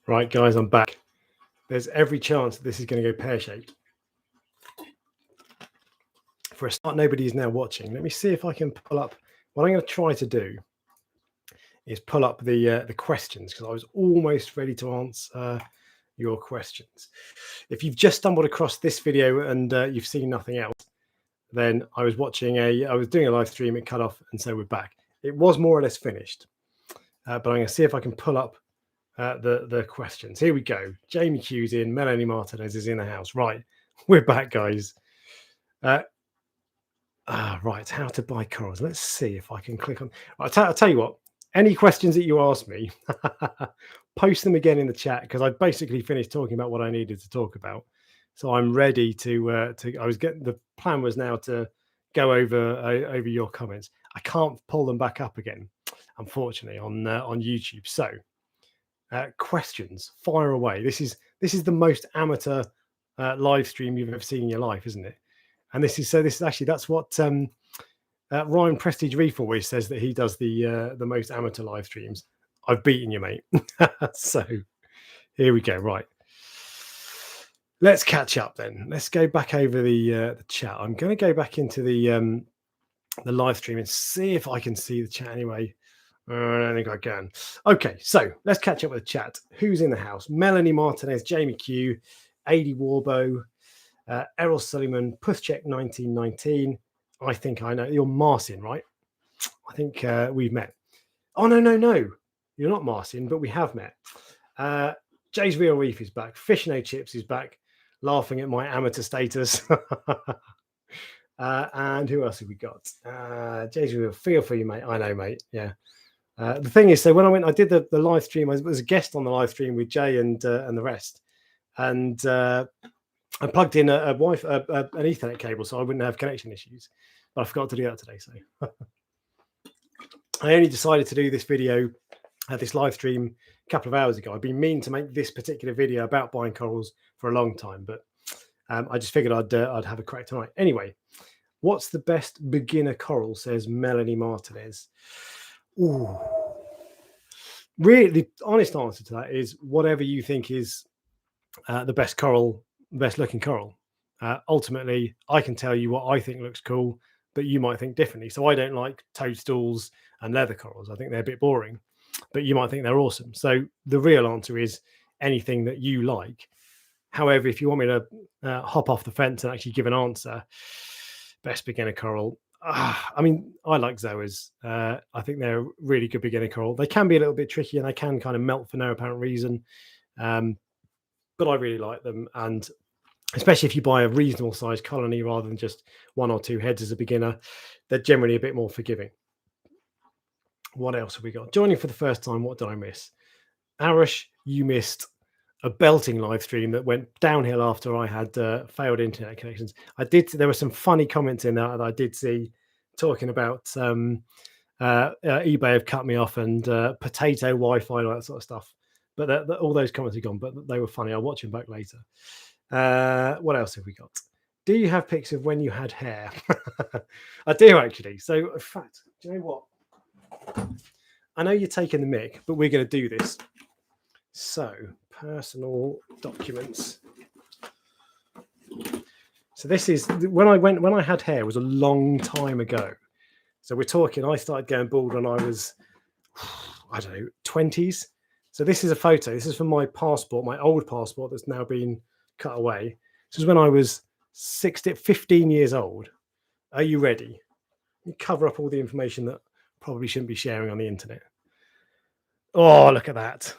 Right, guys, I'm back. There's every chance that this is going to go pear-shaped. For a start, nobody is now watching. Let me see if I can pull up. What I'm going to try to do is pull up the questions, because I was almost ready to answer your questions. If you've just stumbled across this video and you've seen nothing else, then I was doing a live stream, it cut off, and so we're back. It was more or less finished, but I'm going to see if I can pull up the questions. Here we go. Jamie Q's in, Melanie Martinez is in the house. Right, we're back, guys. Right, how to buy corals. Let's see if I can click on. I'll tell you what. Any questions that you ask me, post them again in the chat, because I basically finished talking about what I needed to talk about. So I'm ready to. The plan was now to go over your comments. I can't pull them back up again, unfortunately, on YouTube. So questions, fire away. This is the most amateur live stream you've ever seen in your life, isn't it? And this is actually, that's what Ryan Prestige Reef always says, that he does the most amateur live streams. I've beaten you, mate. So here we go. Right, let's catch up then. Let's go back over the chat. I'm going to go back into the live stream and see if I can see the chat anyway. I don't think I can. Okay, so let's catch up with the chat. Who's in the house? Melanie Martinez, Jamie Q, Adi Warbo, Errol Sullivan, Puthcheck 1919. I think I know. You're Marcin, right? I think we've met. Oh, no. You're not Marcin, but we have met. Jay's Real Reef is back. Fish No Chips is back, laughing at my amateur status. And who else have we got? Jay's Real, feel for you, mate. I know, mate. Yeah. The thing is, so when I did the live stream, I was a guest on the live stream with Jay and the rest. And I plugged in an Ethernet cable so I wouldn't have connection issues. But I forgot to do that today. So I only decided to do this video, this live stream, a couple of hours ago. I've been meaning to make this particular video about buying corals for a long time, but I just figured I'd have a crack tonight. Anyway, what's the best beginner coral, says Melanie Martinez. Ooh. Really, the honest answer to that is whatever you think is the best coral, best looking coral. Ultimately, I can tell you what I think looks cool, but you might think differently. So I don't like toadstools and leather corals. I think they're a bit boring, but you might think they're awesome. So the real answer is anything that you like. However, if you want me to hop off the fence and actually give an answer, best beginner coral. I mean, I like Zoas. I think they're a really good beginner coral. They can be a little bit tricky and they can kind of melt for no apparent reason. But I really like them. And especially if you buy a reasonable sized colony rather than just one or two heads as a beginner, they're generally a bit more forgiving. What else have we got? Joining for the first time, what did I miss? Arash, you missed a belting live stream that went downhill after I had failed internet connections. There were some funny comments in there that I did see talking about eBay have cut me off and potato Wi-Fi and all that sort of stuff. But all those comments are gone, but they were funny. I'll watch them back later. What else have we got? Do you have pics of when you had hair? I do, actually. So, in fact, do you know what? I know you're taking the mic, but we're going to do this. So, personal documents. So this is when I had hair was a long time ago. So we're talking, I started going bald when I was, I don't know, 20s. So this is a photo. This is from my passport, my old passport that's now been cut away. This is when I was 15 years old. Are you ready? Let me cover up all the information that probably shouldn't be sharing on the internet. Oh, look at that.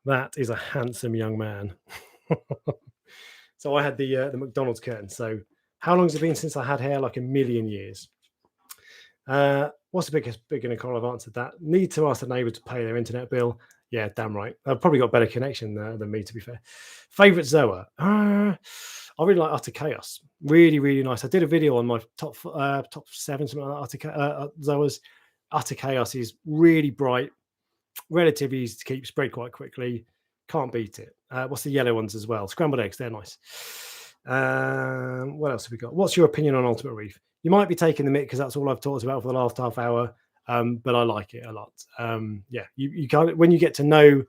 That is a handsome young man. So I had the McDonald's curtain. So how long has it been since I had hair? Like a million years. What's the biggest beginner coral? I've answered that. Need to ask the neighbour to pay their internet bill. Yeah, damn right. I've probably got better connection than me, to be fair. Favourite Zoa? I really like Utter Chaos. Really, really nice. I did a video on my top 7, something like that, Zoas. Utter Chaos is really bright, relatively easy to keep, spread quite quickly. Can't beat it. What's the yellow ones as well? Scrambled eggs, they're nice. What else have we got? What's your opinion on Ultimate Reef? You might be taking the mic because that's all I've talked about for the last half hour, but I like it a lot. Yeah, you can't, when you get to know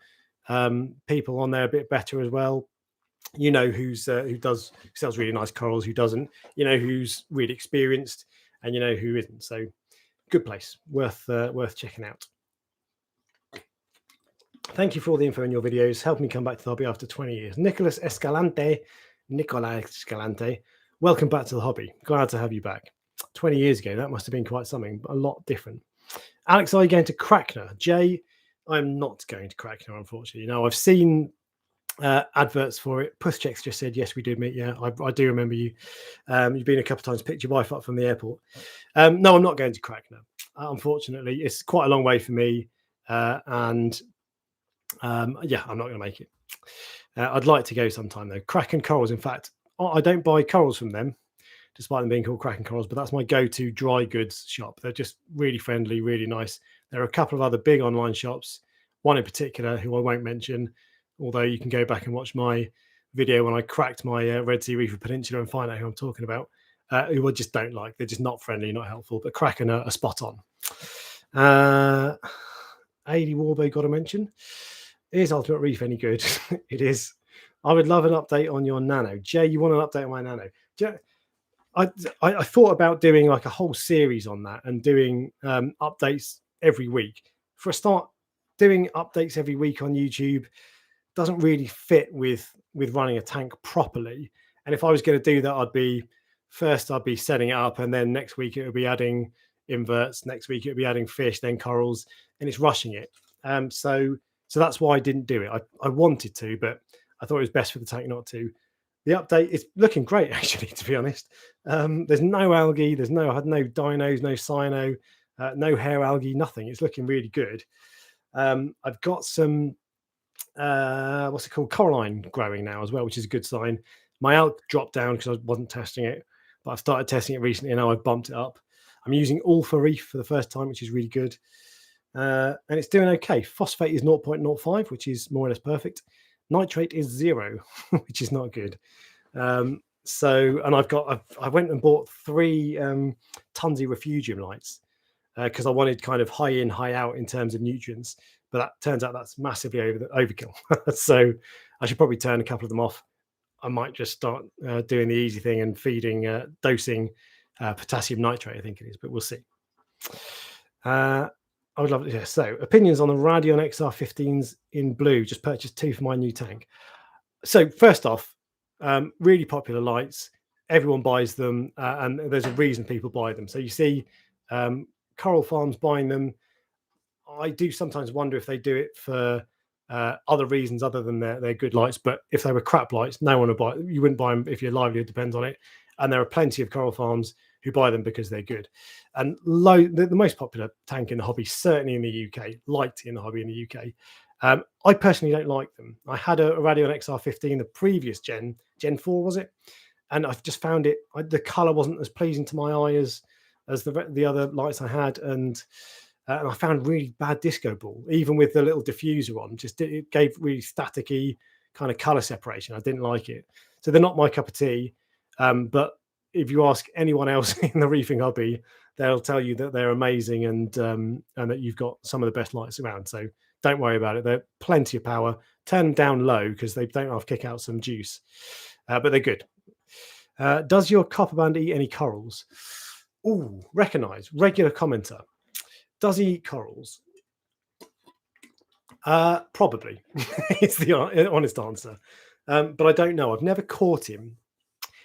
people on there a bit better as well. You know who sells really nice corals, who doesn't. You know who's really experienced, and you know who isn't. So good place, worth checking out. Thank you for all the info in your videos. Helped me come back to the hobby after 20 years. Nicola Escalante, welcome back to the hobby. Glad to have you back. 20 years ago, that must have been quite something, a lot different. Alex, are you going to Crackner? Jay, I'm not going to Crackner, unfortunately. No, I've seen adverts for it. Pusschecks just said, yes, we did meet. Yeah, I do remember you. You've been a couple of times, picked your wife up from the airport. No, I'm not going to Crackner. Unfortunately, it's quite a long way for me. Yeah, I'm not going to make it. I'd like to go sometime though. Kraken Corals, in fact, I don't buy corals from them, despite them being called Kraken Corals, but that's my go-to dry goods shop. They're just really friendly, really nice. There are a couple of other big online shops, one in particular who I won't mention, although you can go back and watch my video when I cracked my Red Sea Reef Peninsula and find out who I'm talking about, who I just don't like. They're just not friendly, not helpful, but Kraken are spot on. AD Warbo got a mention. Is Ultimate Reef any good? It is. I would love an update on your Nano. Jay, you want an update on my Nano? Jay, I thought about doing like a whole series on that and doing updates every week. For a start, doing updates every week on YouTube doesn't really fit with running a tank properly. And if I was going to do that, I'd be setting it up, and then next week it would be adding inverts. Next week it would be adding fish, then corals, and it's rushing it. So that's why I didn't do it. I wanted to, but I thought it was best for the tank not to. The update is looking great, actually, to be honest. There's no algae. I had no dinos, no cyano, no hair algae, nothing. It's looking really good. I've got some, what's it called? Coralline growing now as well, which is a good sign. My alg dropped down because I wasn't testing it, but I've started testing it recently and now I've bumped it up. I'm using Alpha Reef for the first time, which is really good. And it's doing okay. Phosphate is 0.05, which is more or less perfect. Nitrate is 0, which is not good. And I went and bought 3 Tunzi Refugium lights because I wanted kind of high in, high out in terms of nutrients. But that turns out that's massively overkill. So I should probably turn a couple of them off. I might just start doing the easy thing and dosing potassium nitrate, I think it is, but we'll see. I would love it. Yeah. So, opinions on the Radion XR15s in blue. Just purchased 2 for my new tank. So, first off, really popular lights. Everyone buys them, and there's a reason people buy them. So, you see coral farms buying them. I do sometimes wonder if they do it for other reasons other than they're good lights. But if they were crap lights, no one would buy. You wouldn't buy them if your livelihood depends on it. And there are plenty of coral farms who buy them because they're good. And the most popular tank in the hobby, certainly in the UK, liked in the hobby in the UK. I personally don't like them. I had a Radion XR15, the previous Gen 4, was it? And I've just found the color wasn't as pleasing to my eye as the other lights I had. And I found really bad disco ball, even with the little diffuser on. It gave really staticky kind of color separation. I didn't like it. So they're not my cup of tea. But if you ask anyone else in the reefing hobby, they'll tell you that they're amazing and that you've got some of the best lights around. So don't worry about it. They're plenty of power. Turn them down low because they don't have to kick out some juice, but they're good. Does your copper band eat any corals? Ooh, recognize, regular commenter. Does he eat corals? Probably. It's the honest answer. But I don't know. I've never caught him.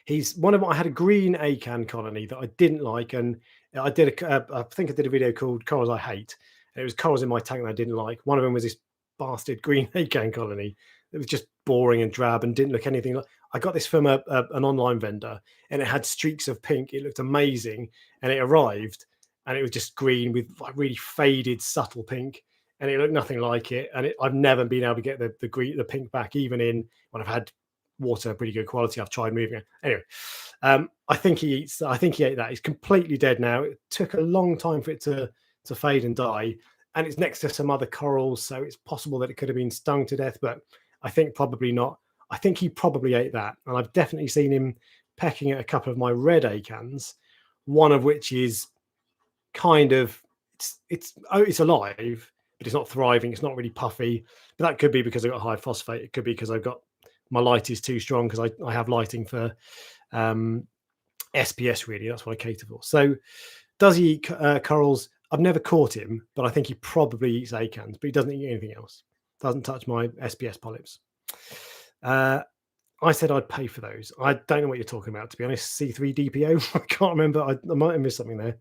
He's one of I had a green acan colony that I didn't like, and I think I did a video called "Corals I Hate." And it was corals in my tank that I didn't like. One of them was this bastard green acan colony. It was just boring and drab and didn't look anything like. I got this from an online vendor, and it had streaks of pink. It looked amazing, and it arrived, and it was just green with like really faded, subtle pink, and it looked nothing like it. And I've never been able to get the pink back, even in when I've had water pretty good quality. I've tried moving it anyway. I think he ate that. It's completely dead now. It took a long time for it to fade and die, and it's next to some other corals, so it's possible that it could have been stung to death, but I think probably not. I think he probably ate that, and I've definitely seen him pecking at a couple of my red acans, one of which is kind of it's alive, but but it's not thriving. It's not really puffy. But that could be because I've got high phosphate. It could be because I've got my light is too strong because I have lighting for SPS really. That's what I cater for. So does he eat corals? I've never caught him, but I think he probably eats acans, but he doesn't eat anything else. Doesn't touch my SPS polyps. I said I'd pay for those. I don't know what you're talking about, to be honest. C3DPO. I can't remember. I might have missed something there.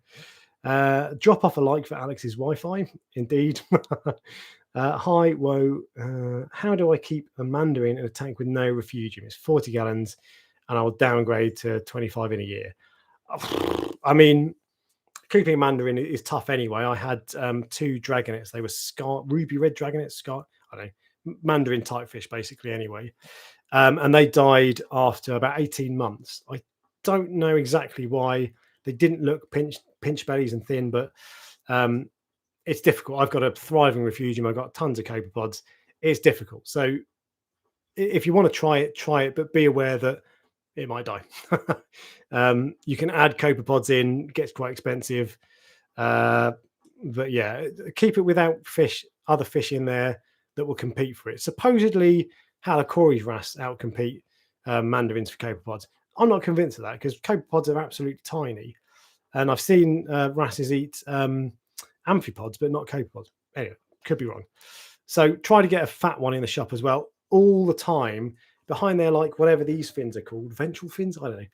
Drop off a like for Alex's Wi-Fi. Indeed. Hi, whoa. How do I keep a Mandarin in a tank with no refugium? It's 40 gallons and I'll downgrade to 25 in a year. I mean, keeping a Mandarin is tough anyway. I had 2 dragonets. They were ruby red dragonets, I don't know, Mandarin type fish basically anyway. And they died after about 18 months. I don't know exactly why. They didn't look pinch bellies and thin, but it's difficult. I've got a thriving refugium. I've got tons of copepods. It's difficult. So if you want to try it, but be aware that it might die. You can add copepods in, gets quite expensive. But yeah, keep it without other fish in there that will compete for it. Supposedly, Halicoris wrasse outcompete mandarins for copepods. I'm not convinced of that because copepods are absolutely tiny. And I've seen wrasses eat amphipods, but not copepods. Anyway, could be wrong. So try to get a fat one in the shop as well all the time. Behind their, like, whatever these fins are called, ventral fins, I don't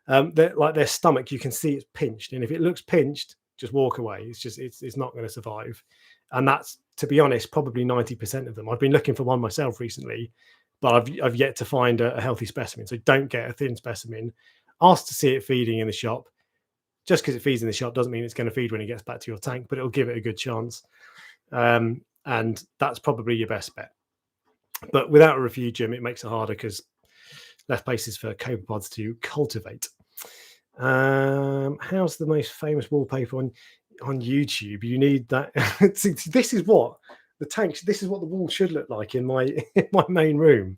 know. They're, like, their stomach, you can see it's pinched. And if it looks pinched, just walk away. It's not going to survive. And that's, to be honest, probably 90% of them. I've been looking for one myself recently, but I've yet to find a healthy specimen. So don't get a thin specimen. Ask to see it feeding in the shop. Just because it feeds in the shop doesn't mean it's going to feed when it gets back to your tank, but it'll give it a good chance. And that's probably your best bet. But without a refugium, it makes it harder because less places for copepods to cultivate. How's the most famous wallpaper on YouTube? You need that. This is what the tanks. This is what the wall should look like in my main room.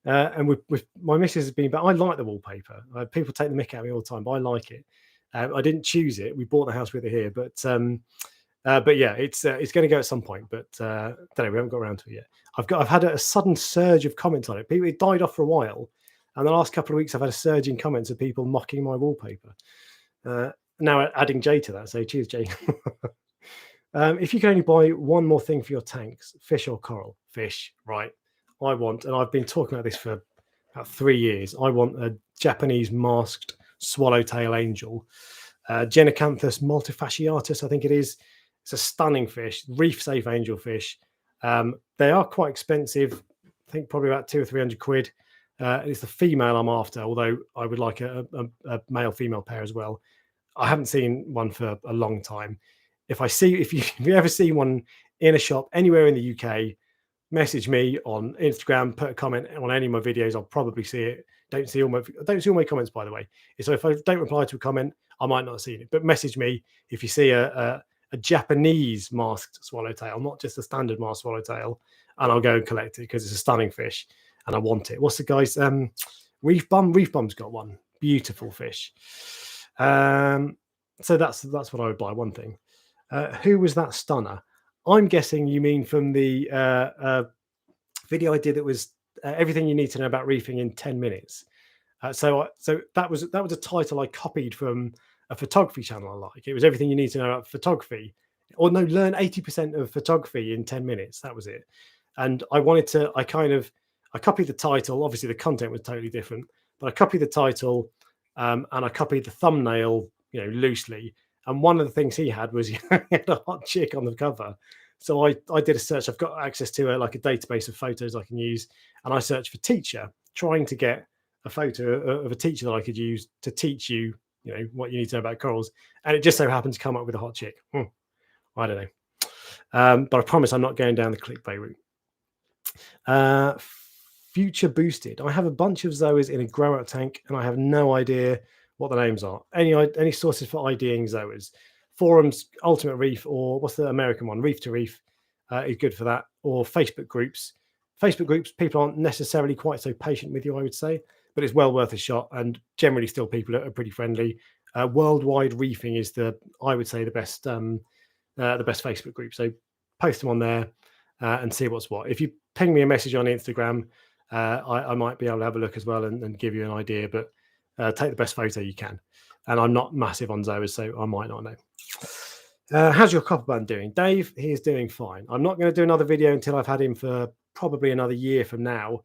And with my missus has been, but I like the wallpaper. People take the mick out of me all the time, but I like it. I didn't choose it. We bought the house with it here, but yeah, it's going to go at some point. But don't know, we haven't got around to it yet. I've had a sudden surge of comments on it. It died off for a while, and the last couple of weeks I've had a surge in comments of people mocking my wallpaper. Now adding Jay to that, so cheers, Jay. If you can only buy one more thing for your tanks, fish or coral? Fish, right? I want, and I've been talking about this for about 3 years. I want a Japanese masked swallowtail angel, Genecanthus multifasciatus, I think it is. It's a stunning fish, reef safe angelfish. They are quite expensive. I think probably about 200 or 300 quid. It's the female I'm after, although I would like a male female pair as well. I haven't seen one for a long time. If you ever see one in a shop anywhere in the UK, message me on Instagram, put a comment on any of my videos. I'll probably see it. Don't see all my comments, by the way. So if I don't reply to a comment, I might not have seen it. But message me if you see a Japanese masked swallowtail, not just a standard masked swallowtail, and I'll go and collect it because it's a stunning fish and I want it. What's the guy's Reef Bum? Reef Bum's got one. Beautiful fish. So that's what I would buy. One thing. Who was that stunner? I'm guessing you mean from the video I did that was everything you need to know about reefing in 10 minutes. So that was a title I copied from a photography channel I like. It was everything you need to know about photography, or no, learn 80% of photography in 10 minutes. That was it. And I copied the title. Obviously the content was totally different, but I copied the title and I copied the thumbnail, loosely. And one of the things he had was he had a hot chick on the cover. So I did a search. I've got access to a database of photos I can use. And I searched for teacher, trying to get a photo of a teacher that I could use to teach you, what you need to know about corals. And it just so happened to come up with a hot chick. I don't know. But I promise I'm not going down the clickbait route. Future boosted. I have a bunch of zoas in a grow out tank and I have no idea what the names are. Any sources for IDing zoas? Forums, Ultimate Reef, or what's the American one? Reef to Reef is good for that. Or Facebook groups. Facebook groups, people aren't necessarily quite so patient with you, I would say, but it's well worth a shot. And generally, still people are pretty friendly. Worldwide Reefing is I would say the best Facebook group. So post them on there and see what's what. If you ping me a message on Instagram, I might be able to have a look as well and give you an idea, but take the best photo you can. And I'm not massive on zoas, so I might not know. How's your copper bun doing? Dave, he is doing fine. I'm not going to do another video until I've had him for probably another year from now,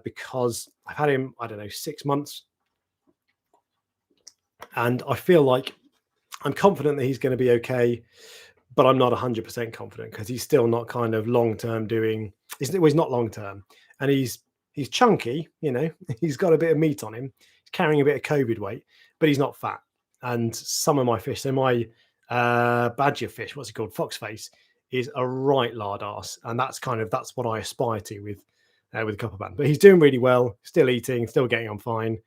because I've had him, I don't know, 6 months. And I feel like I'm confident that he's going to be okay, but I'm not 100% confident because he's still not kind of long-term doing, he's not long-term. And he's chunky, you know, he's got a bit of meat on him. He's carrying a bit of COVID weight, but he's not fat. And some of my fish, so my badger fish, what's it called, foxface, is a right lard ass, and that's what I aspire to with copper band. But he's doing really well, still eating, still getting on fine.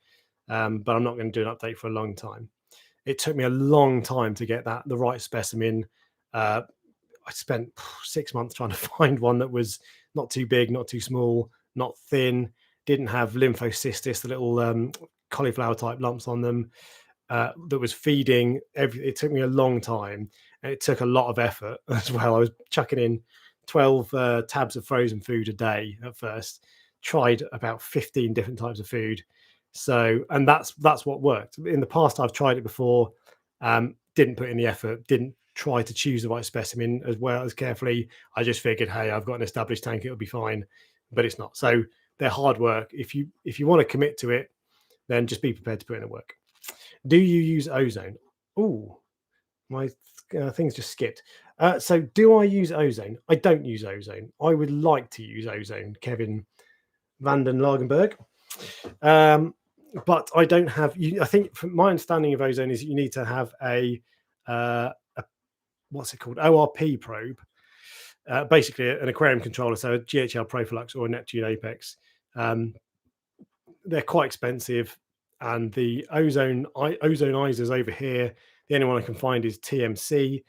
But I'm not going to do an update for a long time. It took me a long time to get the right specimen. I spent 6 months trying to find one that was not too big, not too small, not thin, didn't have lymphocystis, the little cauliflower type lumps on them, that was feeding. It took me a long time, and it took a lot of effort as well. I was chucking in 12 tabs of frozen food a day at first, tried about 15 different types of food. So, and that's what worked. In the past, I've tried it before, didn't put in the effort, didn't try to choose the right specimen as well as carefully. I just figured, hey, I've got an established tank, it'll be fine, but it's not. So they're hard work. If you want to commit to it, then just be prepared to put in the work. Do you use ozone? Oh, my things just skipped. So do I use ozone? I don't use ozone. I would like to use ozone, Kevin Vanden Lagenberg. But I don't have. I think from my understanding of ozone is you need to have a what's it called, ORP probe, basically an aquarium controller, so a GHL Profilux or a Neptune Apex. They're quite expensive, and the ozonizers over here, the only one I can find is TMC,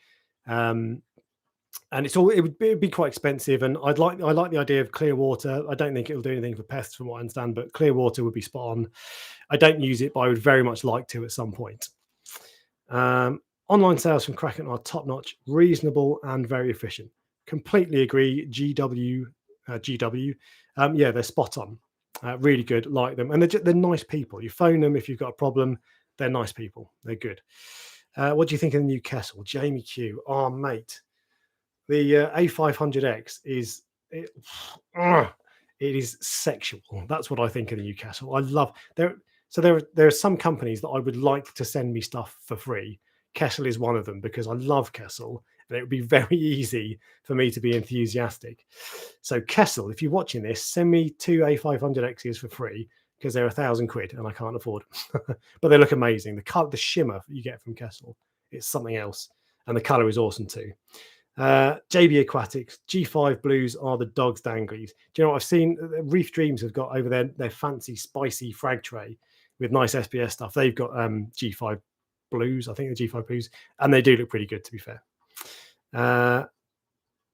and it would be quite expensive. And I like the idea of clear water. I don't think it'll do anything for pests from what I understand, but clear water would be spot on. I don't use it, but I would very much like to at some point. Online sales from Kraken are top notch, reasonable, and very efficient. Completely agree. GW, yeah, they're spot on. Really good, like them, and they're nice people. You phone them if you've got a problem. They're nice people. They're good. What do you think of the new Kessel, Jamie Q? Oh, mate, the A500X is it is sexual. That's what I think of the Newcastle. I love there. So there are some companies that I would like to send me stuff for free. Kessel is one of them because I love Kessel, and it would be very easy for me to be enthusiastic. So Kessel, if you're watching this, send me 2 A500Xs for free because they're £1,000 and I can't afford them. But they look amazing. The shimmer you get from Kessel, it's something else, and the color is awesome too. JB Aquatics, G5 Blues are the dog's danglies. Do you know what I've seen? Reef Dreams have got over their fancy spicy frag tray with nice SPS stuff. They've got G5 Blues, I think the G5 Blues, and they do look pretty good, to be fair.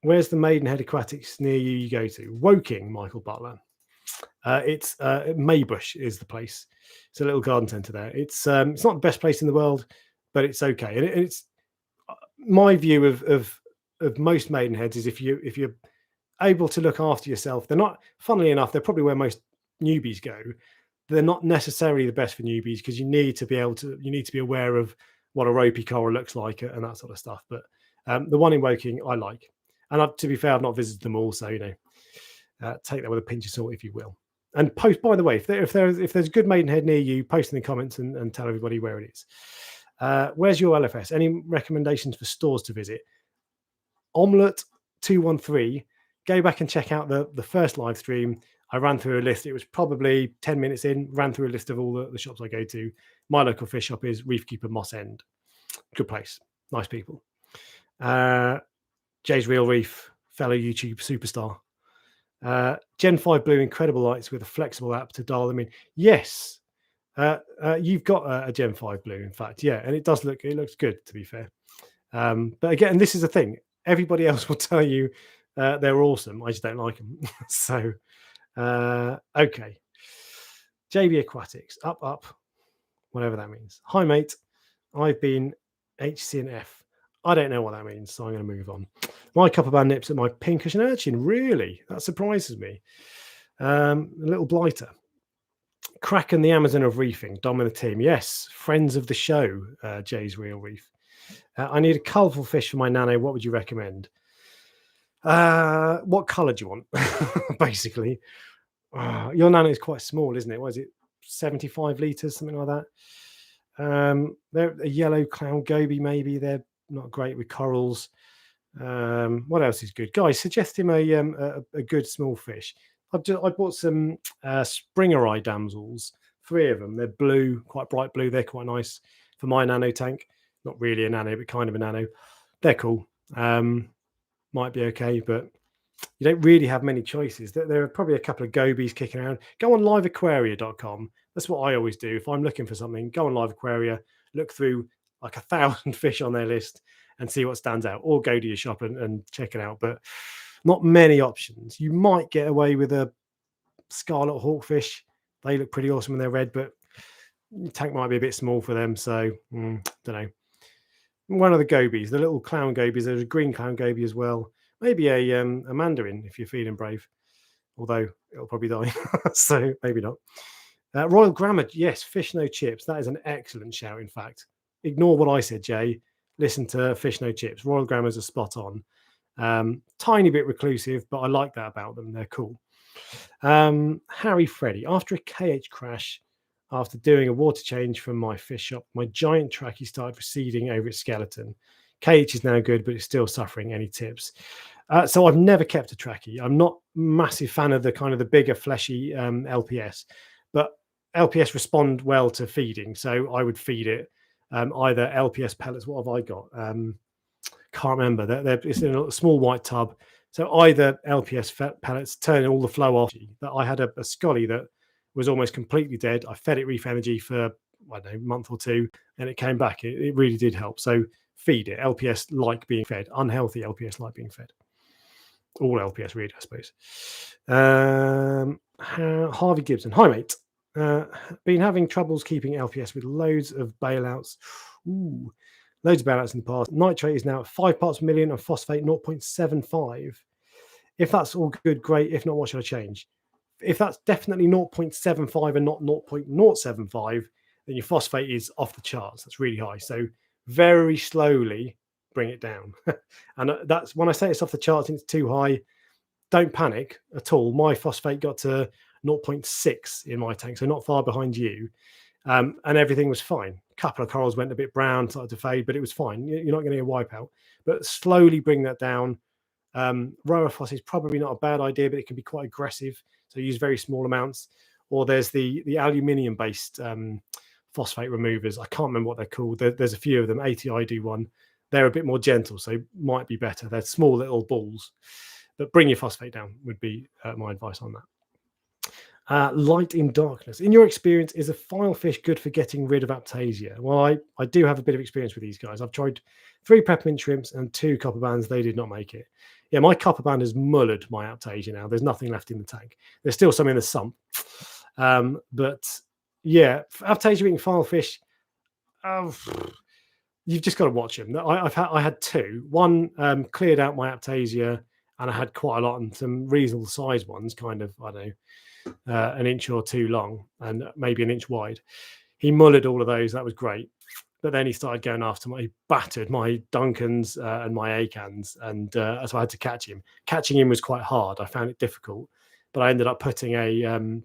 Where's the Maidenhead Aquatics near you go to? Woking, Michael Butler. It's Maybush is the place. It's a little garden centre there. It's not the best place in the world, but it's okay. And it's my view of most Maidenheads is if you're able to look after yourself, they're not, funnily enough, they're probably where most newbies go. They're not necessarily the best for newbies because you need to be aware of what a ropey coral looks like and that sort of stuff. But the one in Woking I like, and to be fair, I've not visited them all, so take that with a pinch of salt if you will. And post, by the way, if there's a good Maidenhead near you, post in the comments and tell everybody where it is. Where's your LFS? Any recommendations for stores to visit? Omelette 213. Go back and check out the first live stream. I ran through a list. It was probably 10 minutes in. Ran through a list of all the shops I go to. My local fish shop is Reefkeeper Moss End. Good place. Nice people. Jay's Real Reef, fellow YouTube superstar. Gen 5 Blue incredible lights with a flexible app to dial them in. Yes. You've got a Gen 5 Blue, in fact. Yeah, and it looks good, to be fair. But again, this is the thing. Everybody else will tell you they're awesome. I just don't like them. So, okay. JB Aquatics, up, whatever that means. Hi, mate. I've been HCNF. I don't know what that means, so I'm going to move on. My copper band nips at my pinkish and urchin. Really? That surprises me. A little blighter. Kraken, the Amazon of reefing. Dom and the team. Yes, friends of the show, Jay's Real Reef. I need a colourful fish for my nano. What would you recommend? What colour do you want? Basically. Your nano is quite small, isn't it? What is it? 75 litres, something like that. They're a yellow clown goby, maybe. They're not great with corals. What else is good? Guys, suggest him a good small fish. I bought some Springer eye damsels, 3 of them. They're blue, quite bright blue. They're quite nice for my nano tank. Not really a nano, but kind of a nano. They're cool. Might be okay, but you don't really have many choices. There are probably a couple of gobies kicking around. Go on liveaquaria.com. That's what I always do. If I'm looking for something, go on Live Aquaria, look through like 1,000 fish on their list and see what stands out, or go to your shop and check it out. But not many options. You might get away with a scarlet hawkfish. They look pretty awesome when they're red, but the tank might be a bit small for them. So, don't know. One of the gobies, the little clown gobies. There's a green clown goby as well. Maybe a mandarin if you're feeling brave, although it'll probably die. So maybe not. Royal Grammar, yes, fish no chips. That is an excellent shout. In fact, ignore what I said, Jay. Listen to fish no chips. Royal Grammars are spot on. Tiny bit reclusive, but I like that about them. They're cool. Harry Freddy, after a KH crash, after doing a water change from my fish shop, my giant trachea started receding over its skeleton. KH is now good, but it's still suffering. Any tips? So I've never kept a trachea. I'm not a massive fan of the kind of the bigger fleshy LPS, but LPS respond well to feeding. So I would feed it either LPS pellets. What have I got? Can't remember. It's in a small white tub. So either LPS pellets, turning all the flow off. That I had a scolly that was almost completely dead. I fed it Reef Energy for, I don't know, a month or 2, and it came back. It really did help. So feed it. LPS like being fed. Unhealthy LPS like being fed. All LPS really, I suppose. Harvey Gibson. Hi, mate. Been having troubles keeping LPS with loads of bailouts. Ooh, loads of bailouts in the past. Nitrate is now at 5 parts per million and phosphate 0.75. If that's all good, great. If not, what should I change? If that's definitely 0.75 and not 0.075, then your phosphate is off the charts. That's really high. So very slowly bring it down. And that's when I say it's off the charts and it's too high, don't panic at all. My phosphate got to 0.6 in my tank, so not far behind you. And everything was fine. A couple of corals went a bit brown, started to fade, but it was fine. You're not going to get a wipeout. But slowly bring that down. Roaphos is probably not a bad idea, but it can be quite aggressive. So use very small amounts. Or there's the aluminium-based phosphate removers. I can't remember what they're called. There's a few of them. ATI do one. They're a bit more gentle, so might be better. They're small little balls. But bring your phosphate down would be my advice on that. Light in darkness. In your experience, is a file fish good for getting rid of aptasia? Well, I do have a bit of experience with these guys. I've tried 3 peppermint shrimps and 2 copper bands. They did not make it. Yeah, my copper band has mullered my aptasia now. There's nothing left in the tank. There's still some in the sump. But yeah, aptasia eating file fish, you've just got to watch them. I had 2. One cleared out my aptasia, and I had quite a lot, and some reasonable size ones, kind of, I don't know, an inch or 2 long and maybe an inch wide. He mullered all of those. That was great. But then he started going after he battered my Duncans and my Acans, and so I had to catch him. Catching him was quite hard. I found it difficult, but I ended up putting an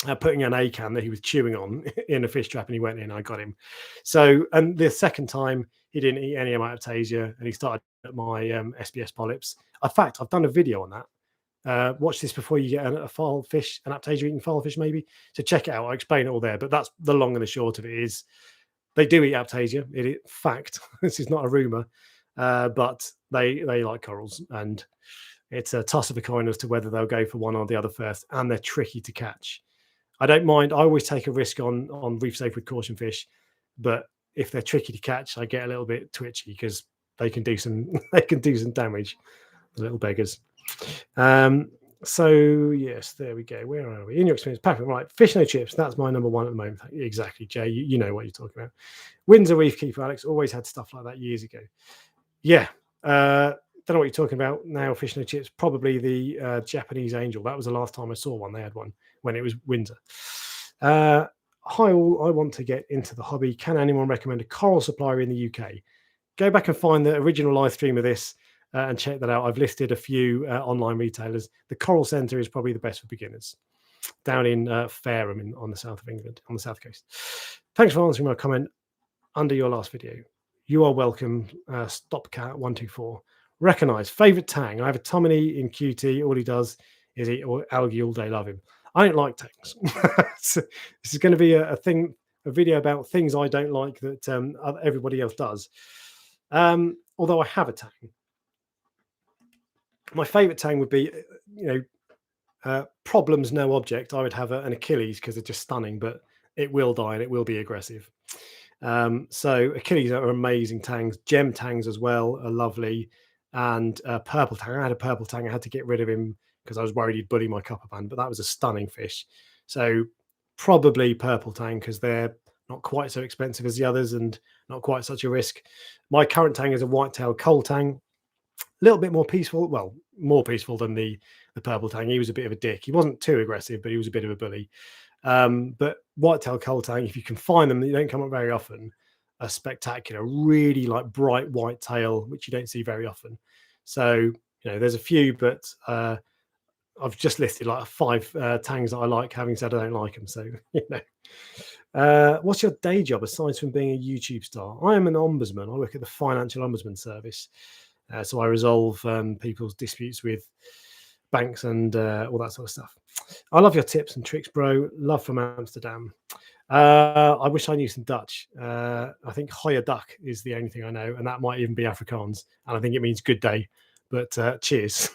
Acan that he was chewing on in a fish trap, and he went in. I got him. So, and the second time he didn't eat any of my aptasia, and he started at my SBS polyps. In fact, I've done a video on that. Watch this before you get a file fish, an aptasia eating file fish, maybe. So check it out. I explain it all there. But that's the long and the short of it is. They do eat aptasia. It is fact. This is not a rumor, but they like corals, and it's a toss of a coin as to whether they'll go for one or the other first. And they're tricky to catch. I don't mind. I always take a risk on reef safe with caution fish, but if they're tricky to catch, I get a little bit twitchy because they can do some damage. The little beggars. So yes, there we go. Where are we? In your experience, perfect. Right, fish no chips. That's my number 1 at the moment. Exactly, Jay. You know what you're talking about. Windsor Reef Keeper Alex always had stuff like that years ago. Yeah. Don't know what you're talking about now. Fish and chips. Probably the Japanese angel. That was the last time I saw one. They had one when it was winter. Hi all. I want to get into the hobby. Can anyone recommend a coral supplier in the UK? Go back and find the original live stream of this and check that out. I've listed a few online retailers. The Coral Centre is probably the best for beginners down in Fareham on the south of England, on the south coast. Thanks for answering my comment under your last video. You are welcome, Stopcat124. Recognise, favourite Tang. I have a Tomini in QT. All he does is eat algae all day. Love him. I don't like Tangs. So this is going to be a video about things I don't like that everybody else does. Although I have a Tang. My favourite Tang would be, problems no object. I would have an Achilles because they're just stunning, but it will die and it will be aggressive. So Achilles are amazing Tangs. Gem Tangs as well are lovely. And purple Tang. I had a purple Tang. I had to get rid of him because I was worried he'd bully my copper band, but that was a stunning fish. So probably purple Tang because they're not quite so expensive as the others and not quite such a risk. My current Tang is a whitetail coal Tang. A little bit more peaceful. Well, more peaceful than the purple Tang. He was a bit of a dick. He wasn't too aggressive, but he was a bit of a bully. But whitetail coal Tang, if you can find them, they don't come up very often, are spectacular. Really like bright white tail, which you don't see very often. So there's a few, but I've just listed like 5 Tangs that I like, having said I don't like them. So what's your day job aside from being a YouTube star? I am an ombudsman. I work at the Financial Ombudsman Service. So I resolve people's disputes with banks and all that sort of stuff. I love your tips and tricks, bro. Love from Amsterdam. I wish I knew some Dutch. I think Hoya Duck is the only thing I know, and that might even be Afrikaans. And I think it means good day. But cheers.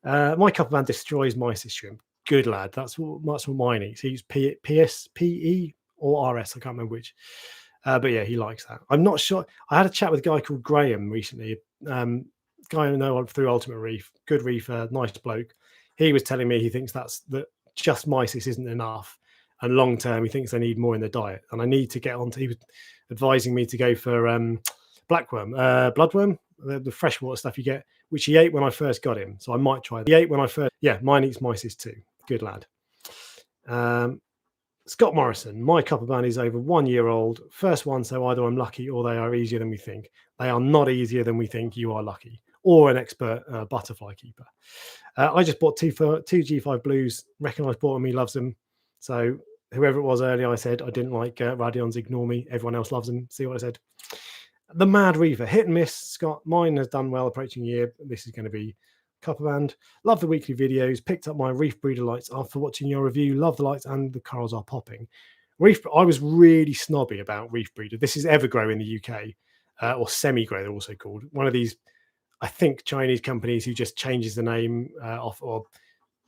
My copper band destroys mysis shrimp. Good lad. That's what mine eats. He eats PS, PE, or RS. I can't remember which. But yeah, he likes that. I'm not sure. I had a chat with a guy called Graham recently, guy I know through Ultimate Reef, good reefer, nice bloke. He was telling me he thinks that just mysis isn't enough, and long term he thinks they need more in their diet. And I need to get onto. He was advising me to go for blackworm, bloodworm, the freshwater stuff you get, which he ate when I first got him. So I might try that. He ate when I first. Yeah, mine eats mysis too. Good lad. Scott Morrison, my copper band is over 1 year old. First one, so either I'm lucky or they are easier than we think. They are not easier than we think. You are lucky. Or an expert butterfly keeper. I just bought two G5 blues. Recognise bought them. He loves them. So whoever it was earlier, I said I didn't like Radions. Ignore me. Everyone else loves them. See what I said? The Mad Reaver, hit and miss. Scott, mine has done well approaching a year. This is going to be copper band. Love the weekly videos. Picked up my Reef breeder lights after watching your review. Love the lights and the corals are popping. Reef. I was really snobby about Reef breeder. This is Evergrow in the UK, or Semi-Grow they're also called. One of these, I think, Chinese companies who just changes the name off, or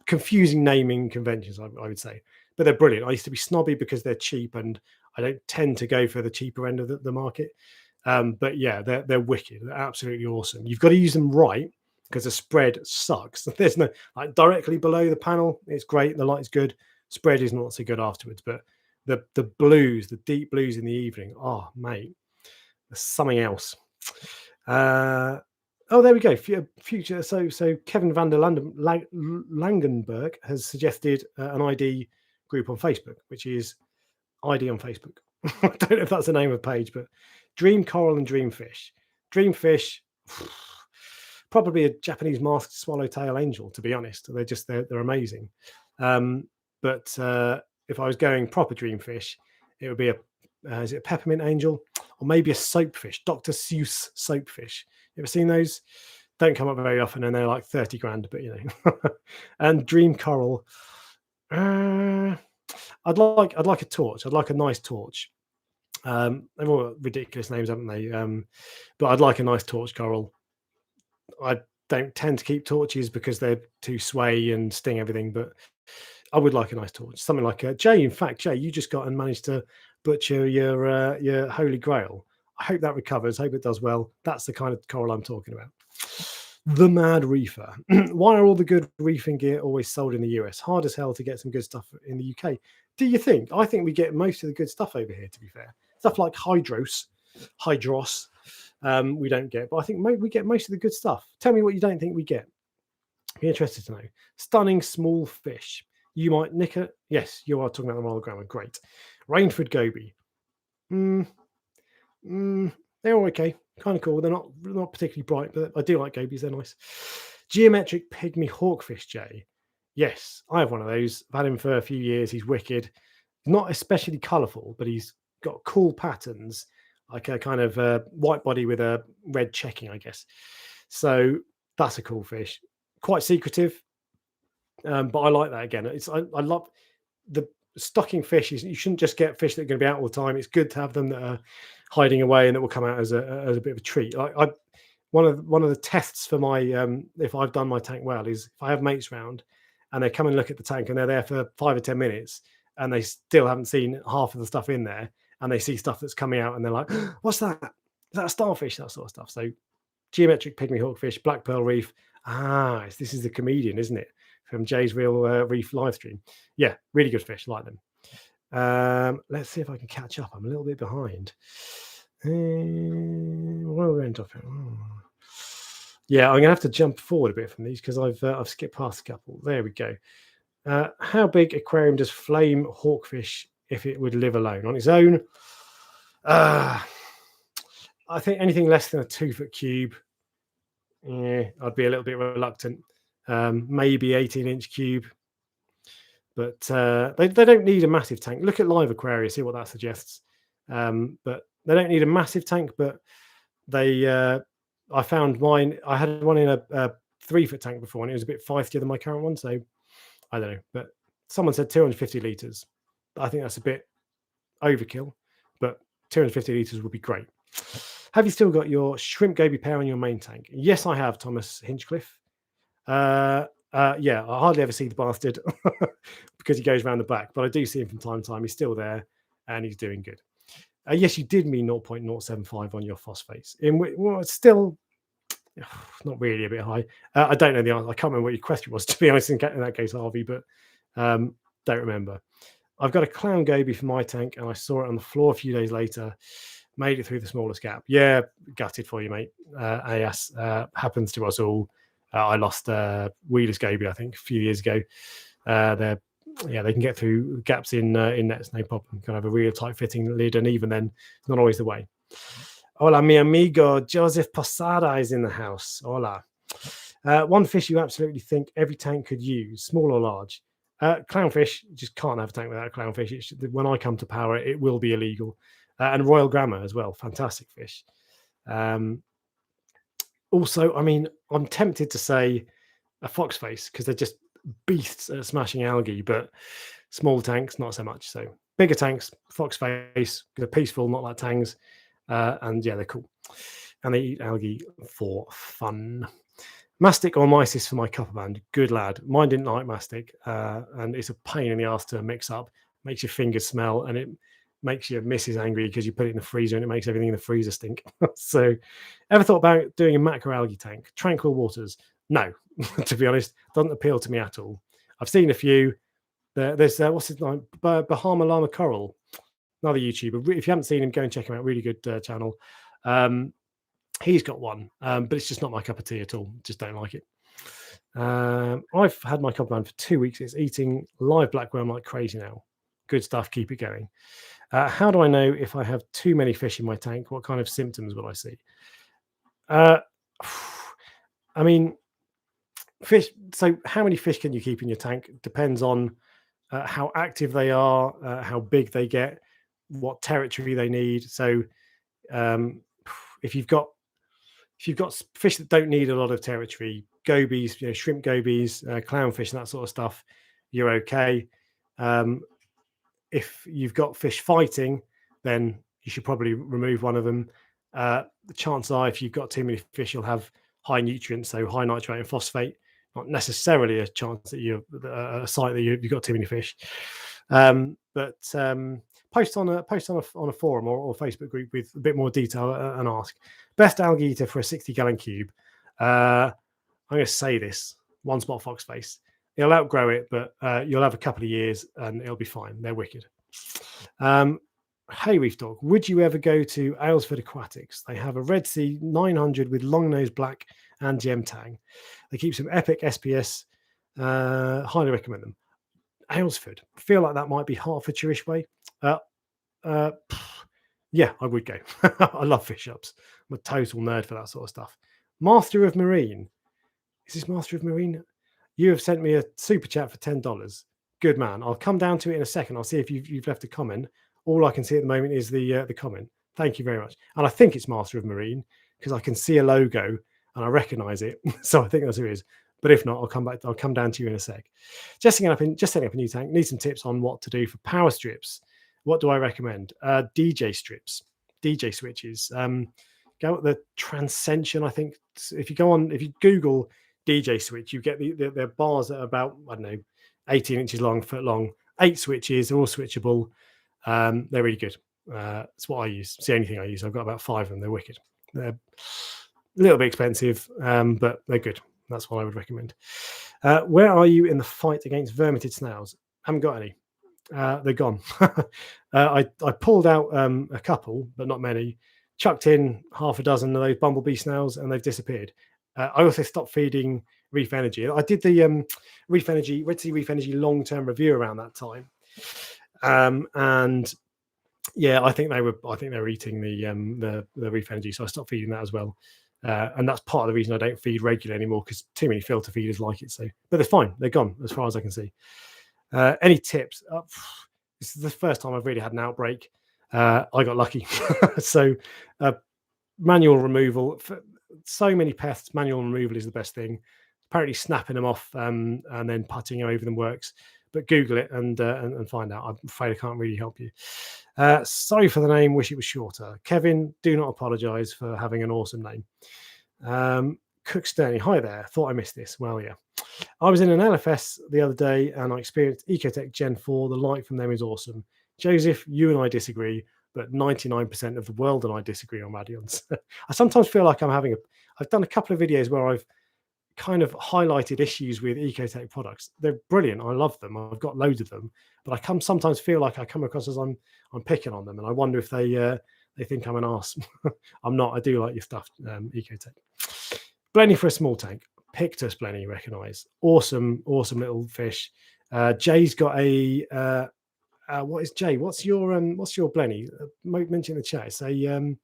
confusing naming conventions, I would say. But they're brilliant. I used to be snobby because they're cheap, and I don't tend to go for the cheaper end of the market. But yeah, they're wicked. They're absolutely awesome. You've got to use them right because the spread sucks. There's no like directly below the panel. It's great. The light's good. Spread is not so good afterwards. But the blues, the deep blues in the evening. Oh, mate, there's something else. Oh, there we go. Future. So Kevin van der Langenberg has suggested an ID group on Facebook, which is ID on Facebook. I don't know if that's the name of a page, but Dream Coral and Dreamfish. Dreamfish, probably a Japanese masked swallowtail angel, to be honest. They're amazing. But if I was going proper Dreamfish, it would be is it a peppermint angel or maybe a soapfish, Dr. Seuss soapfish. You ever seen those? Don't come up very often, and they're like 30 grand, but and Dream Coral. I'd like a torch. I'd like a nice torch. They've all got ridiculous names, haven't they? But I'd like a nice torch coral. I don't tend to keep torches because they're too sway and sting everything, but I would like a nice torch. Something like a Jay. In fact, Jay, you just got and managed to butcher your Holy Grail. I hope that recovers. Hope it does well. That's the kind of coral I'm talking about. The Mad Reefer. Why are all the good reefing gear always sold in the US? Hard as hell to get some good stuff in the UK. Do you think? I think we get most of the good stuff over here, to be fair. Stuff like Hydros, we don't get. But I think we get most of the good stuff. Tell me what you don't think we get. Be interested to know. Stunning small fish. You might nick it. Yes, you are talking about the monogram. Great. Rainford goby. They're all okay. Kind of cool. They're not particularly bright, but I do like gobies. They're nice. Geometric pygmy hawkfish jay. Yes, I have one of those. I've had him for a few years. He's wicked. Not especially colourful, but he's got cool patterns, like a kind of white body with a red checking, I guess. So that's a cool fish. Quite secretive, but I like that again. I love the stocking fish. You shouldn't just get fish that are going to be out all the time. It's good to have them that are hiding away and that will come out as a bit of a treat. One of the tests for my if I've done my tank well is if I have mates round and they come and look at the tank and they're there for 5 or 10 minutes and they still haven't seen half of the stuff in there and they see stuff that's coming out and they're like, what's that? Is that a starfish? That sort of stuff. So geometric pygmy hawkfish, black pearl reef. This is the comedian, isn't it? From Jay's Real Reef live stream. Yeah, really good fish. Like them. Let's see if I can catch up. I'm a little bit behind. What are we going to talk about? Yeah, I'm going to have to jump forward a bit from these because I've skipped past a couple. There we go. How big aquarium does flame hawkfish if it would live alone on its own? I think anything less than a 2-foot cube. Yeah, I'd be a little bit reluctant. Maybe 18-inch cube, but they don't need a massive tank. Look at Live Aquaria, see what that suggests. But they don't need a massive tank, but they I found mine. I had one in a 3-foot tank before, and it was a bit feistier than my current one. So I don't know, but someone said 250 litres. I think that's a bit overkill, but 250 litres would be great. Have you still got your shrimp goby pair on your main tank? Yes, I have, Thomas Hinchcliffe. Yeah, I hardly ever see the bastard because he goes around the back, but I do see him from time to time. He's still there and he's doing good. Yes, you did mean 0.075 on your phosphates. Well, it's still not really a bit high. I don't know the answer. I can't remember what your question was, to be honest, in that case, Harvey, but don't remember. I've got a clown goby for my tank and I saw it on the floor a few days later. Made it through the smallest gap. Yeah, gutted for you, mate. AS happens to us all. I lost Wheeler's goby, I think, a few years ago. They can get through gaps in nets, no problem. Can have a real tight fitting lid, and even then, it's not always the way. Hola, mi amigo Joseph Posada is in the house. Hola. One fish you absolutely think every tank could use, small or large. Clownfish, you just can't have a tank without a clownfish. When I come to power, it will be illegal. And Royal Grammar as well, fantastic fish. Also, I mean, I'm tempted to say a foxface because they're just beasts at smashing algae, but small tanks, not so much. So bigger tanks, foxface, they're peaceful, not like tangs. And yeah, they're cool. And they eat algae for fun. Mastic or mysis for my copper band. Good lad. Mine didn't like mastic, and it's a pain in the ass to mix up. Makes your fingers smell, and it makes your missus angry because you put it in the freezer and it makes everything in the freezer stink. So, ever thought about doing a macroalgae tank? Tranquil waters? No, to be honest, doesn't appeal to me at all. I've seen a few. There's what's his name? Bahama Llama Coral, another YouTuber. If you haven't seen him, go and check him out. Really good channel. He's got one, but it's just not my cup of tea at all. Just don't like it. I've had my copper band for 2 weeks. It's eating live blackworm like crazy now. Good stuff. Keep it going. How do I know if I have too many fish in my tank? What kind of symptoms will I see? I mean, fish. So how many fish can you keep in your tank? Depends on how active they are, how big they get, what territory they need. So if you've got fish that don't need a lot of territory, gobies, shrimp gobies, clownfish, and that sort of stuff, you're okay. If you've got fish fighting, then you should probably remove one of them. The chances are, if you've got too many fish, you'll have high nutrients, so high nitrate and phosphate. Not necessarily a chance that you're a site that you've got too many fish. But post on a forum or Facebook group with a bit more detail and ask. Best algae eater for a 60-gallon cube. I'm going to say this: one spot foxface. It'll outgrow it, but you'll have a couple of years and it'll be fine. They're wicked. Hey Reef Dog, would you ever go to Aylesford Aquatics? They have a Red Sea 900 with long nose black and gem tang. They keep some epic SPS. Highly recommend them. Aylesford, I feel like that might be Hertfordshire-ish way. Uh, uh, yeah, I would go. I love fish shops. I'm a total nerd for that sort of stuff. Master of Marine. Is this Master of Marine? You have sent me a super chat for $10. Good man. I'll come down to it in a second. I'll see if you've left a comment. All I can see at the moment is the comment. Thank you very much. And I think it's Master of Marine because I can see a logo and I recognise it. So I think that's who it is. But if not, I'll come back. I'll come down to you in a sec. Just setting up a new tank. Need some tips on what to do for power strips. What do I recommend? DJ strips, DJ switches. Go at the Transcension. I think if you Google DJ switch, you get the bars that are about, I don't know, 18 inches long, foot long, 8 switches. They're all switchable. They're really good. It's what I use. It's the only thing I use. I've got about 5 of them. They're wicked. They're a little bit expensive, but they're good. That's what I would recommend. Where are you in the fight against vermitid snails? Haven't got any. They're gone. I pulled out a couple, but not many. Chucked in half a dozen of those bumblebee snails, and they've disappeared. I also stopped feeding Reef Energy. I did the Reef Energy, Red Sea Reef Energy long-term review around that time, and yeah, I think they were eating the Reef Energy, so I stopped feeding that as well. And that's part of the reason I don't feed regular anymore because too many filter feeders like it. So, but they're fine. They're gone as far as I can see. Any tips? This is the first time I've really had an outbreak. I got lucky. So manual removal for so many pests. Manual removal is the best thing. Apparently, snapping them off and then putting over them works. But Google it and find out. I'm afraid I can't really help you. Sorry for the name. Wish it was shorter. Kevin, do not apologise for having an awesome name. Cook Sterney, hi there. Thought I missed this. Well, yeah. I was in an LFS the other day and I experienced Ecotech Gen 4. The light from them is awesome. Joseph, you and I disagree, but 99% of the world and I disagree on radions. I sometimes feel like I've done a couple of videos where I've kind of highlighted issues with Ecotech products. They're brilliant. I love them. I've got loads of them, but I sometimes feel like I come across as I'm picking on them, and I wonder if they think I'm an arse. I'm not. I do like your stuff, Ecotech. Blenny for a small tank. Pictus Blenny, recognise. Awesome little fish. Jay's got a what is Jay? What's your Blenny? Mention in the chat. It's a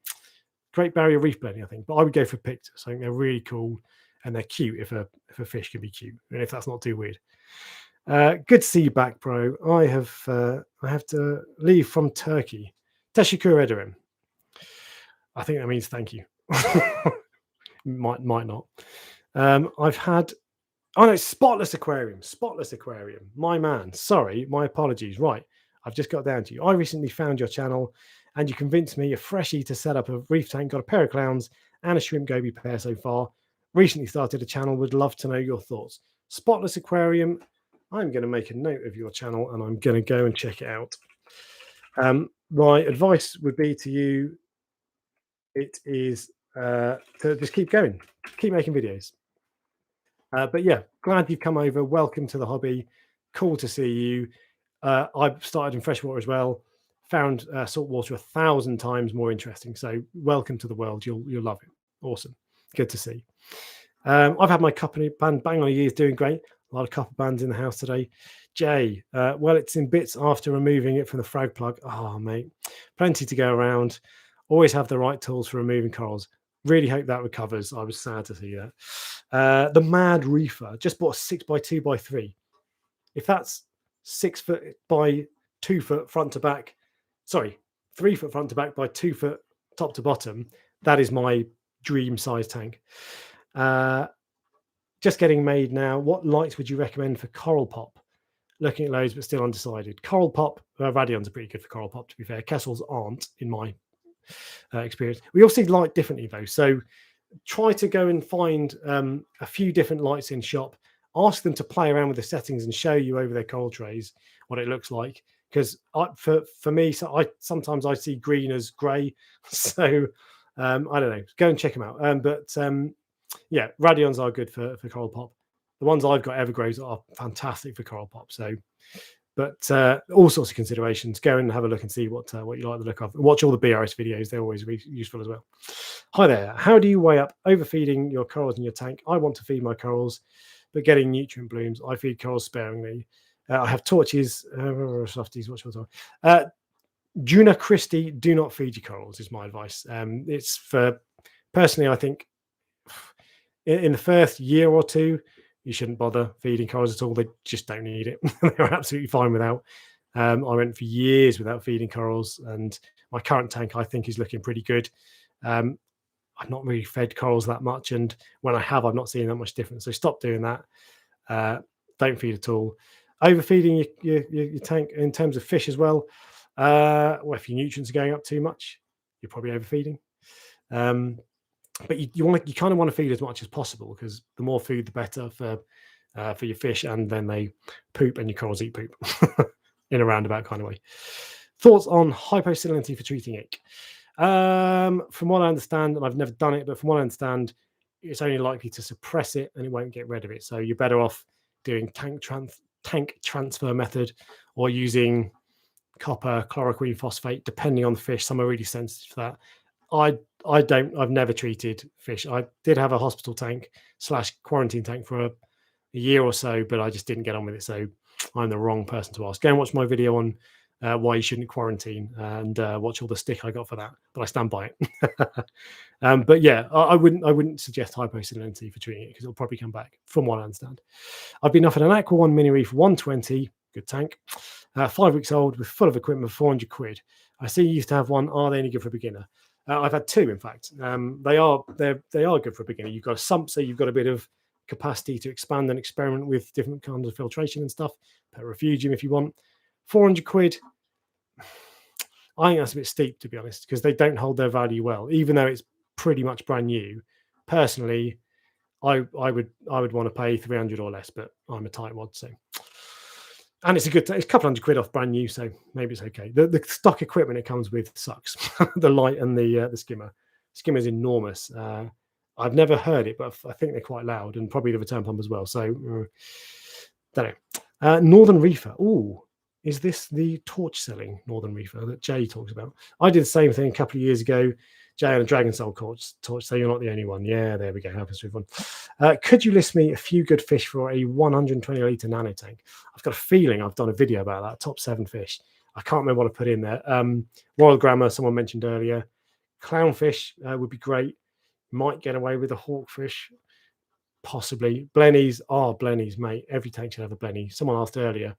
Great Barrier Reef Blenny, I think. But I would go for Pictus. I think they're really cool and they're cute if a fish can be cute, and if that's not too weird. Good to see you back, bro. I have to leave from Turkey. Teşekkür ederim. I think that means thank you. might not. I've had Spotless Aquarium. My man. Sorry, my apologies. Right, I've just got down to you. I recently found your channel and you convinced me a freshie to set up a reef tank. Got a pair of clowns and a shrimp goby pair so far. Recently started a channel. Would love to know your thoughts. Spotless Aquarium. I'm going to make a note of your channel and I'm going to go and check it out. My advice would be to you, it is to just keep going, keep making videos. But yeah, glad you've come over. Welcome to the hobby. Cool to see you. I've started in freshwater as well. Found saltwater 1,000 times more interesting. So welcome to the world. You'll love it. Awesome. Good to see. I've had my copper band bang on a year, doing great. A lot of copper bands in the house today. Jay, well, it's in bits after removing it from the frag plug. Oh, mate, plenty to go around. Always have the right tools for removing corals. Really hope that recovers. I was sad to see that. The Mad Reefer just bought a 6x2x3. If that's 6 foot by 2 foot front to back, 3 foot front to back by 2 foot top to bottom, that is my dream size tank. Just getting made now. What lights would you recommend for coral pop? Looking at loads, but still undecided. Coral pop, radions are pretty good for coral pop, to be fair. Kessels aren't, in my experience. We all see light differently, though. So try to go and find a few different lights in shop. Ask them to play around with the settings and show you over their coral trays what it looks like. Because for me, sometimes I see green as grey. So I don't know. Go and check them out. Yeah, radions are good for coral pop. The ones I've got, Evergrows, are fantastic for coral pop. So But all sorts of considerations. Go and have a look and see what you like the look of. Watch all the BRS videos; they're always useful as well. Hi there. How do you weigh up overfeeding your corals in your tank? I want to feed my corals, but getting nutrient blooms. I feed corals sparingly. I have torches. Softies. What should I say? Juna Christie, do not feed your corals. Is my advice. It's for personally, I think in the first year or two, you shouldn't bother feeding corals at all. They just don't need it. They're absolutely fine without. I went for years without feeding corals, and my current tank, I think, is looking pretty good. I've not really fed corals that much, and when I have, I've not seen that much difference. So stop doing that. Don't feed at all. Overfeeding your tank in terms of fish as well. Well, if your nutrients are going up too much, you're probably overfeeding. But you kind of want to feed as much as possible, because the more food, the better for your fish, and then they poop and your corals eat poop in a roundabout kind of way. Thoughts on hyposalinity for treating ache? From what I understand, and I've never done it, but from what I understand, it's only likely to suppress it and it won't get rid of it. So you're better off doing tank transfer method, or using copper, chloroquine phosphate, depending on the fish. Some are really sensitive to that. I've never treated fish. I did have a hospital tank / quarantine tank for a year or so, but I just didn't get on with it. So I'm the wrong person to ask. Go and watch my video on why you shouldn't quarantine, and watch all the stick I got for that. But I stand by it. But yeah, I wouldn't suggest hyposalinity for treating it, because it'll probably come back, from what I understand. I've been offered an Aqua One Mini Reef 120, good tank, 5 weeks old, with full of equipment, 400 quid. I see you used to have one. Are they any good for a beginner? I've had two, in fact. They are good for a beginner. You've got a sump, so you've got a bit of capacity to expand and experiment with different kinds of filtration and stuff. Put Refugium if you want. 400 quid. I think that's a bit steep, to be honest, because they don't hold their value well, even though it's pretty much brand new. Personally, I would want to pay 300 or less, but I'm a tightwad, so. And it's it's a couple hundred quid off brand new, so maybe it's okay. The stock equipment it comes with sucks. The light and the skimmer. Skimmer is enormous. I've never heard it, but I think they're quite loud, and probably the return pump as well. So, don't know. Northern Reefer. Ooh, is this the torch selling Northern Reefer that Jay talks about? I did the same thing a couple of years ago. Jay and a Dragon Soul torch, so you're not the only one. Yeah, there we go. Happens to everyone. Could you list me a few good fish for a 120 litre nano tank? I've got a feeling I've done a video about that. Top 7 fish. I can't remember what I put in there. Royal Grammar, someone mentioned earlier. Clownfish would be great. Might get away with a hawkfish, possibly. Blennies are blennies, mate. Every tank should have a blenny. Someone asked earlier.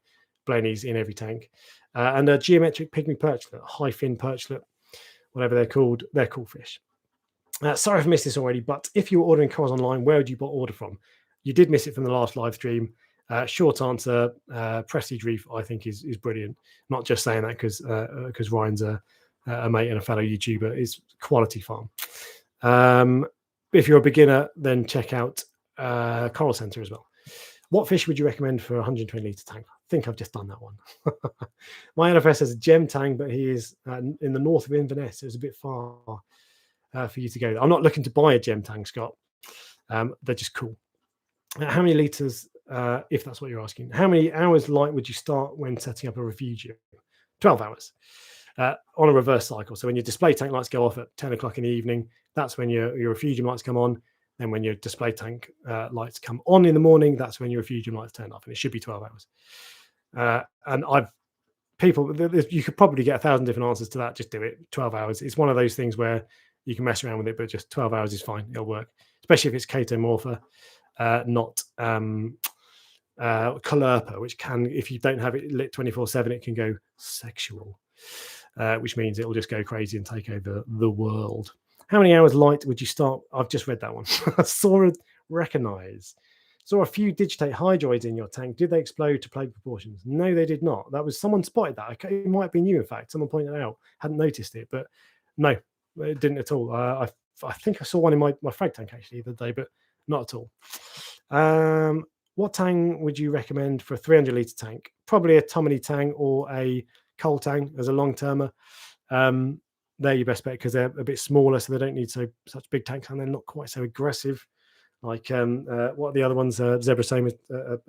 Blennies in every tank. And a geometric pygmy perchlet, high fin perchlet, whatever they're called fish. Sorry if I missed this already, but if you were ordering corals online, where would you order from? You did miss it from the last live stream. Short answer, Prestige Reef, I think is brilliant. Not just saying that because Ryan's a mate and a fellow YouTuber. It's quality farm. If you're a beginner, then check out Coral Center as well. What fish would you recommend for a 120 litre tank? I think I've just done that one. My LFS has a gem tang, but he is in the north of Inverness. So it's a bit far for you to go. I'm not looking to buy a gem tang, Scott. They're just cool. How many litres, if that's what you're asking, how many hours light would you start when setting up a refugium? 12 hours on a reverse cycle. So when your display tank lights go off at 10 o'clock in the evening, that's when your refugium lights come on. Then when your display tank lights come on in the morning, that's when your refugium lights turn off, and it should be 12 hours. And you could probably get 1,000 different answers to that. Just do it. 12 hours. It's one of those things where you can mess around with it, but just 12 hours is fine. It'll work, especially if it's chaetomorpha, not Callirpa, which can, if you don't have it lit 24/7, it can go sexual, which means it will just go crazy and take over the world. How many hours light would you start? I've just read that one. Saw recognize. Saw a few digitate hydroids in your tank. Did they explode to plague proportions? No, they did not. That was someone spotted that. It might be you, in fact. Someone pointed it out. Hadn't noticed it, but no, it didn't at all. I think I saw one in my frag tank actually the other day, but not at all. What tang would you recommend for a 300 litre tank? Probably a Tomini tang or a coal tang as a long termer. They're your best bet because they're a bit smaller, so they don't need such big tanks, and they're not quite so aggressive. Like what are the other ones? Zebra same is a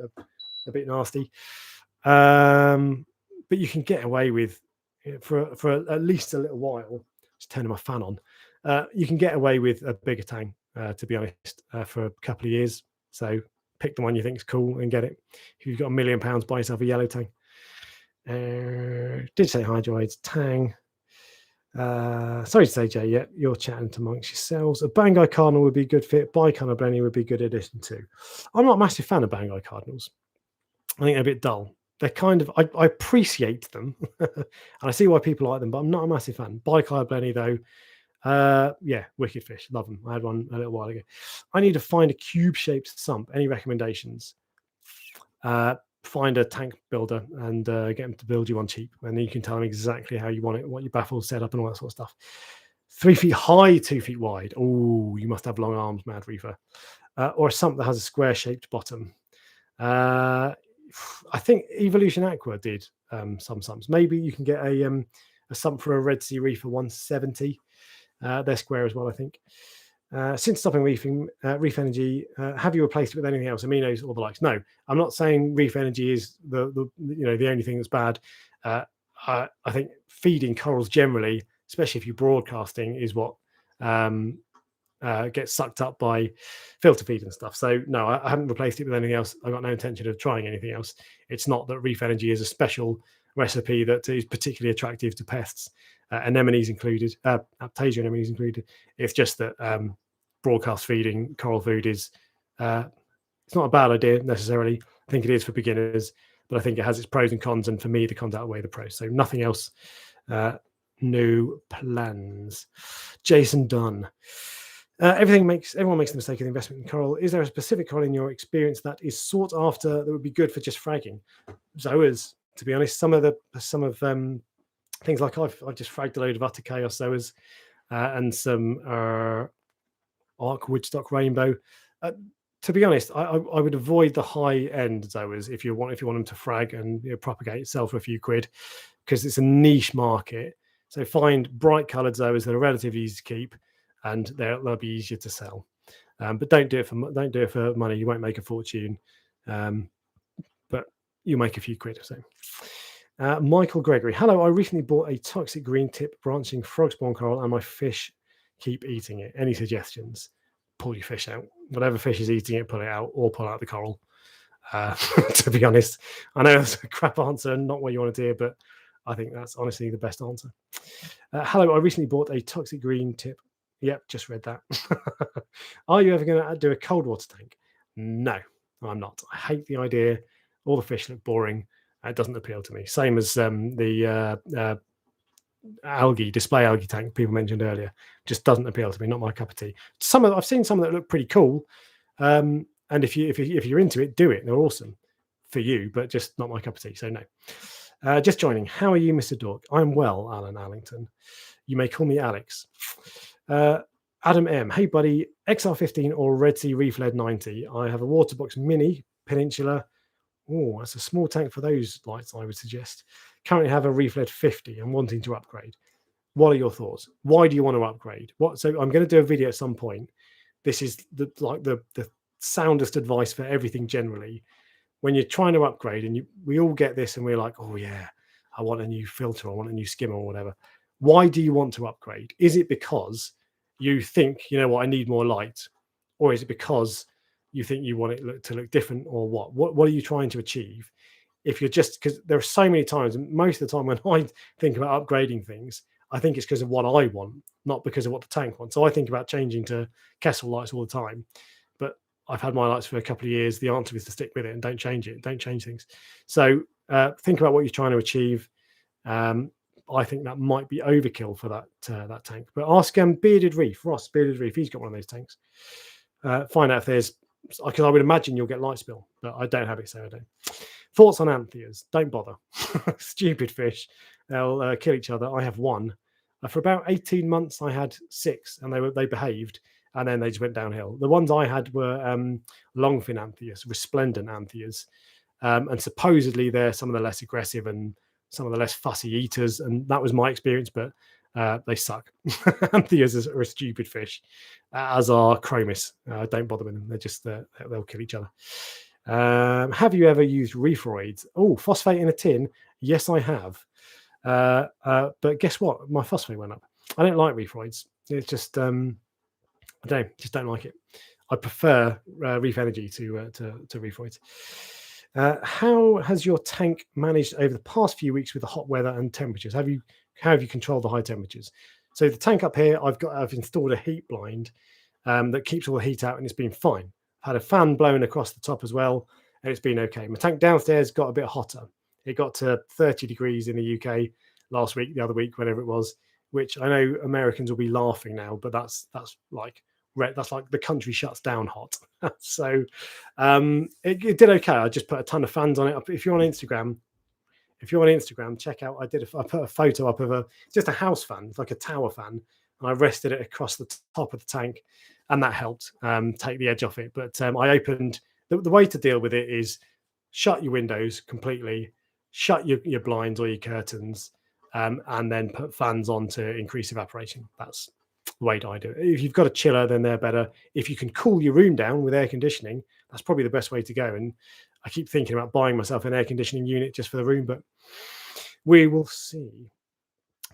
bit nasty. But you can get away with for at least a little while. Just turning my fan on. You can get away with a bigger Tang, to be honest, for a couple of years. So pick the one you think is cool and get it. If you've got £1 million, buy yourself a yellow Tang. Did say hydroids, Tang. Sorry to say, Jay, yeah, you're chatting amongst yourselves. A Bangai Cardinal would be a good fit. Bicolour Blenny would be a good addition too. I'm not a massive fan of Bangai Cardinals. I think they're a bit dull. They're kind of, I appreciate them and I see why people like them, but I'm not a massive fan. Bicolour Blenny though, yeah, wicked fish. Love them. I had one a little while ago. I need to find a cube-shaped sump. Any recommendations? Find a tank builder and get them to build you one cheap, and then you can tell them exactly how you want it, what your baffles set up, and all that sort of stuff. 3 feet high, 2 feet wide. Oh, you must have long arms, Mad Reefer. Or a sump that has a square-shaped bottom. I think Evolution Aqua did some sumps. Maybe you can get a sump for a Red Sea Reefer 170. They're square as well, I think. Since stopping reefing, Reef Energy, have you replaced it with anything else? Aminos or the likes? No, I'm not saying Reef Energy is the only thing that's bad. I think feeding corals generally, especially if you're broadcasting, is what gets sucked up by filter feed and stuff. So no, I haven't replaced it with anything else. I've got no intention of trying anything else. It's not that Reef Energy is a special recipe that is particularly attractive to pests, anemones included, Aptasia anemones included. It's just that broadcast feeding coral food is it's not a bad idea necessarily. I think it is for beginners, but I think it has its pros and cons, and for me the cons outweigh the pros. So nothing else. No plans. Jason Dunn. Everyone makes the mistake of the investment in coral. Is there a specific coral in your experience that is sought after that would be good for just fragging? Zoas, to be honest. Some of things like I've just fragged a load of Utter Chaos Zoas and some Arc Woodstock Rainbow. To be honest, I would avoid the high end Zoas if you want them to frag and propagate itself for a few quid, because it's a niche market. So find bright coloured Zoas that are relatively easy to keep, and they'll be easier to sell. But don't do it for money. You won't make a fortune, but you'll make a few quid. So. Michael Gregory, hello. I recently bought a toxic green tip branching frog spawn coral, and my fish keep eating it. Any suggestions? Pull your fish out. Whatever fish is eating it, pull it out, or pull out the coral. To be honest, I know that's a crap answer, not what you want to hear, but I think that's honestly the best answer. Hello, I recently bought a toxic green tip. Yep, just read that. Are you ever going to do a cold water tank? No, I'm not. I hate the idea. All the fish look boring. It doesn't appeal to me. Same as the display algae tank people mentioned earlier. Just doesn't appeal to me. Not my cup of tea. I've seen some that look pretty cool. And if you're into it, do it. They're awesome for you, but just not my cup of tea. So no. Just joining. How are you, Mr. Dork? I'm well, Alan Allington. You may call me Alex. Adam M. Hey, buddy. XR15 or Red Sea Reef Lead 90. I have a Waterbox Mini Peninsula. Oh, that's a small tank for those lights, I would suggest. Currently have a Reef Lead 50 and wanting to upgrade. What are your thoughts? Why do you want to upgrade? So I'm going to do a video at some point. This is the soundest advice for everything generally. When you're trying to upgrade, and we all get this, and we're like, oh yeah, I want a new filter, I want a new skimmer or whatever. Why do you want to upgrade? Is it because you think, you know what, I need more light? Or is it because you think you want it to look different, or what? What are you trying to achieve? If you're just, because there are so many times, and most of the time when I think about upgrading things, I think it's because of what I want, not because of what the tank wants. So I think about changing to Kessel lights all the time, but I've had my lights for a couple of years. The answer is to stick with it and don't change it. Don't change things. So think about what you're trying to achieve. I think that might be overkill for that tank. But ask Bearded Reef, Ross Bearded Reef. He's got one of those tanks. Find out if there's, because I would imagine you'll get light spill, but I don't have it, so I don't. Thoughts on antheas? Don't bother. Stupid fish. They'll kill each other. I have one. For about 18 months, I had 6, and they behaved, and then they just went downhill. The ones I had were longfin antheas, resplendent antheas, and supposedly they're some of the less aggressive and some of the less fussy eaters, and that was my experience, but they suck. Antheas are a stupid fish, as are chromis. Don't bother with them. They're just they'll kill each other. Have you ever used reefroids? Oh, phosphate in a tin? Yes, I have. But guess what? My phosphate went up. I don't like reefroids. It's just I just don't like it. I prefer Reef Energy to reefroids. How has your tank managed over the past few weeks with the hot weather and temperatures? How have you controlled the high temperatures? So the tank up here, I've installed a heat blind that keeps all the heat out, and it's been fine. I've had a fan blowing across the top as well, and it's been okay. My tank downstairs got a bit hotter. It got to 30 degrees in the UK last week, the other week, whenever it was, which I know Americans will be laughing now, but that's like the country shuts down hot. So it did okay. I just put a ton of fans on it. If you're on Instagram, check out. I put a photo up of just a house fan, it's like a tower fan, and I rested it across the top of the tank, and that helped take the edge off it. But I opened the way to deal with it is shut your windows completely, shut your blinds or your curtains, and then put fans on to increase evaporation. That's the way I do it. If you've got a chiller, then they're better. If you can cool your room down with air conditioning, that's probably the best way to go. And I keep thinking about buying myself an air conditioning unit just for the room, but we will see.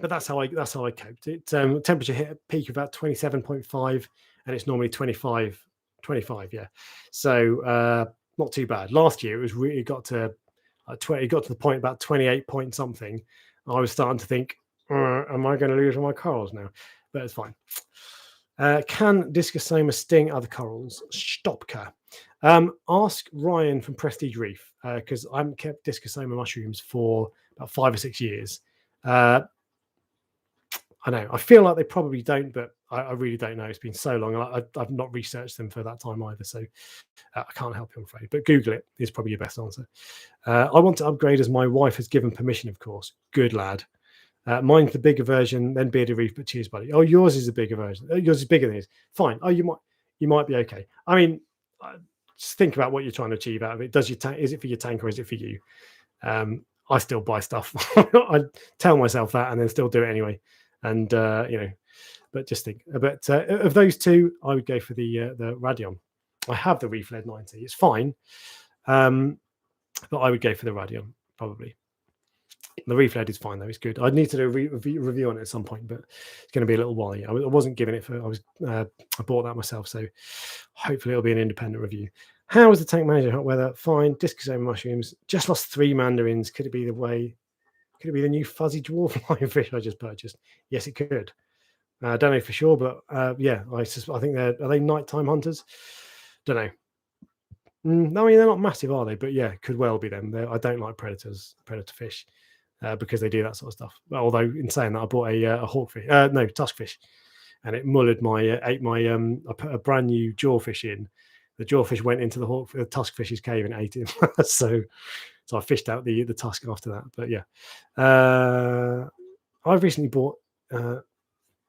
But that's how I coped. It temperature hit a peak of about 27.5, and it's normally 25, yeah. So not too bad. Last year it got to the point about 28 point something. I was starting to think, am I going to lose all my corals now? But it's fine. Can Discosoma sting other corals? Stopka. Ask Ryan from Prestige Reef, because I haven't kept Discosoma mushrooms for about 5 or 6 years. I know. I feel like they probably don't, but I really don't know. It's been so long. I've not researched them for that time either, so I can't help you, I'm afraid. But Google it is probably your best answer. I want to upgrade as my wife has given permission, of course. Good lad. Mine's the bigger version, then Bearded Reef, but cheers, buddy. Oh, yours is a bigger version. Yours is bigger than his. Fine. Oh, you might be okay. I mean, just think about what you're trying to achieve out of it. Is it for your tank or is it for you? I still buy stuff. I tell myself that and then still do it anyway. And but just think. But of those two, I would go for the Radion. I have the Reef Lead 90. It's fine, but I would go for the Radion probably. The Reef Lead is fine though; it's good. I'd need to do a review on it at some point, but it's going to be a little while. Yeah, I wasn't given it for. I bought that myself, so hopefully it'll be an independent review. How was the tank manager hot weather? Fine. Discosoma mushrooms. Just lost 3 mandarins. Could it be the way? Could it be the new fuzzy dwarf lionfish I just purchased? Yes, it could. I don't know for sure, but yeah, I think are they nighttime hunters? Don't know. No, I mean they're not massive, are they? But yeah, could well be them. I don't like predator fish. Because they do that sort of stuff. Although in saying that, I bought a hawkfish, tuskfish, and it mullered ate my. I put a brand new jawfish in. The jawfish went into the tuskfish's cave and ate him. so I fished out the tusk after that. But yeah, I've recently bought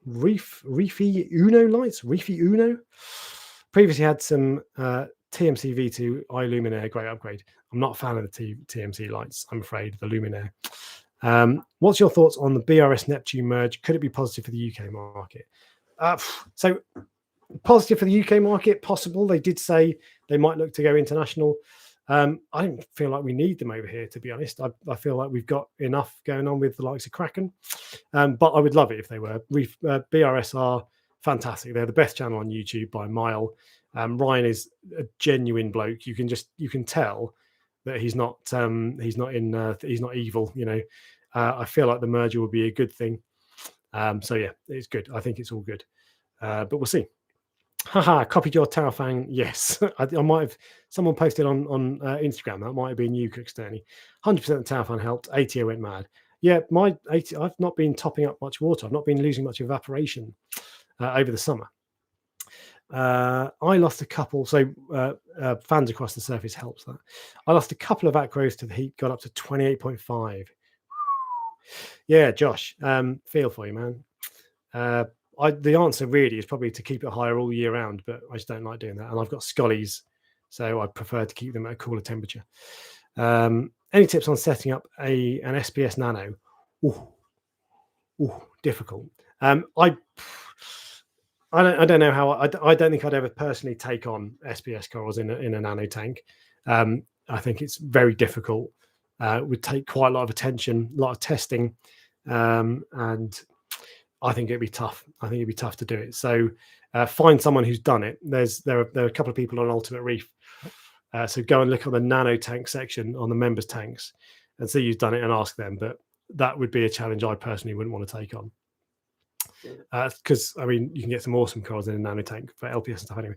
Reefy Uno lights. Reefy Uno. Previously had some TMC V2 eye Luminaire, great upgrade. I'm not a fan of the TMC lights, I'm afraid, the Luminaire. What's your thoughts on the BRS Neptune merge? Could it be positive for the UK market? So positive for the UK market, possible. They did say they might look to go international. I don't feel like we need them over here, to be honest. I feel like we've got enough going on with the likes of Kraken. But I would love it if they were. BRS are fantastic. They're the best channel on YouTube by a mile. Ryan is a genuine bloke. You can tell that he's not evil. I feel like the merger will be a good thing. So yeah, it's good. I think it's all good. But we'll see. Haha, copied your Tower Fang. Yes, I might have. Someone posted on Instagram. That might have been you, Cooksterney. 100% Tower Fan helped. ATO went mad. Yeah, I've not been topping up much water. I've not been losing much evaporation over the summer. I lost a couple. So fans across the surface helps that. I lost a couple of acros to the heat. Got up to 28.5. Yeah, Josh, feel for you, man. The answer really is probably to keep it higher all year round, but I just don't like doing that. And I've got scollies, so I prefer to keep them at a cooler temperature. Any tips on setting up an SPS Nano? Difficult. I don't know how. I don't think I'd ever personally take on SPS corals in a nano tank. I think it's very difficult. It would take quite a lot of attention, a lot of testing, and I think it'd be tough. I think it'd be tough to do it. So find someone who's done it. There are a couple of people on Ultimate Reef. So go and look on the Nano tank section on the members tanks and see who's done it and ask them. But that would be a challenge I personally wouldn't want to take on. Because I mean, you can get some awesome corals in a nano tank for LPS and stuff anyway.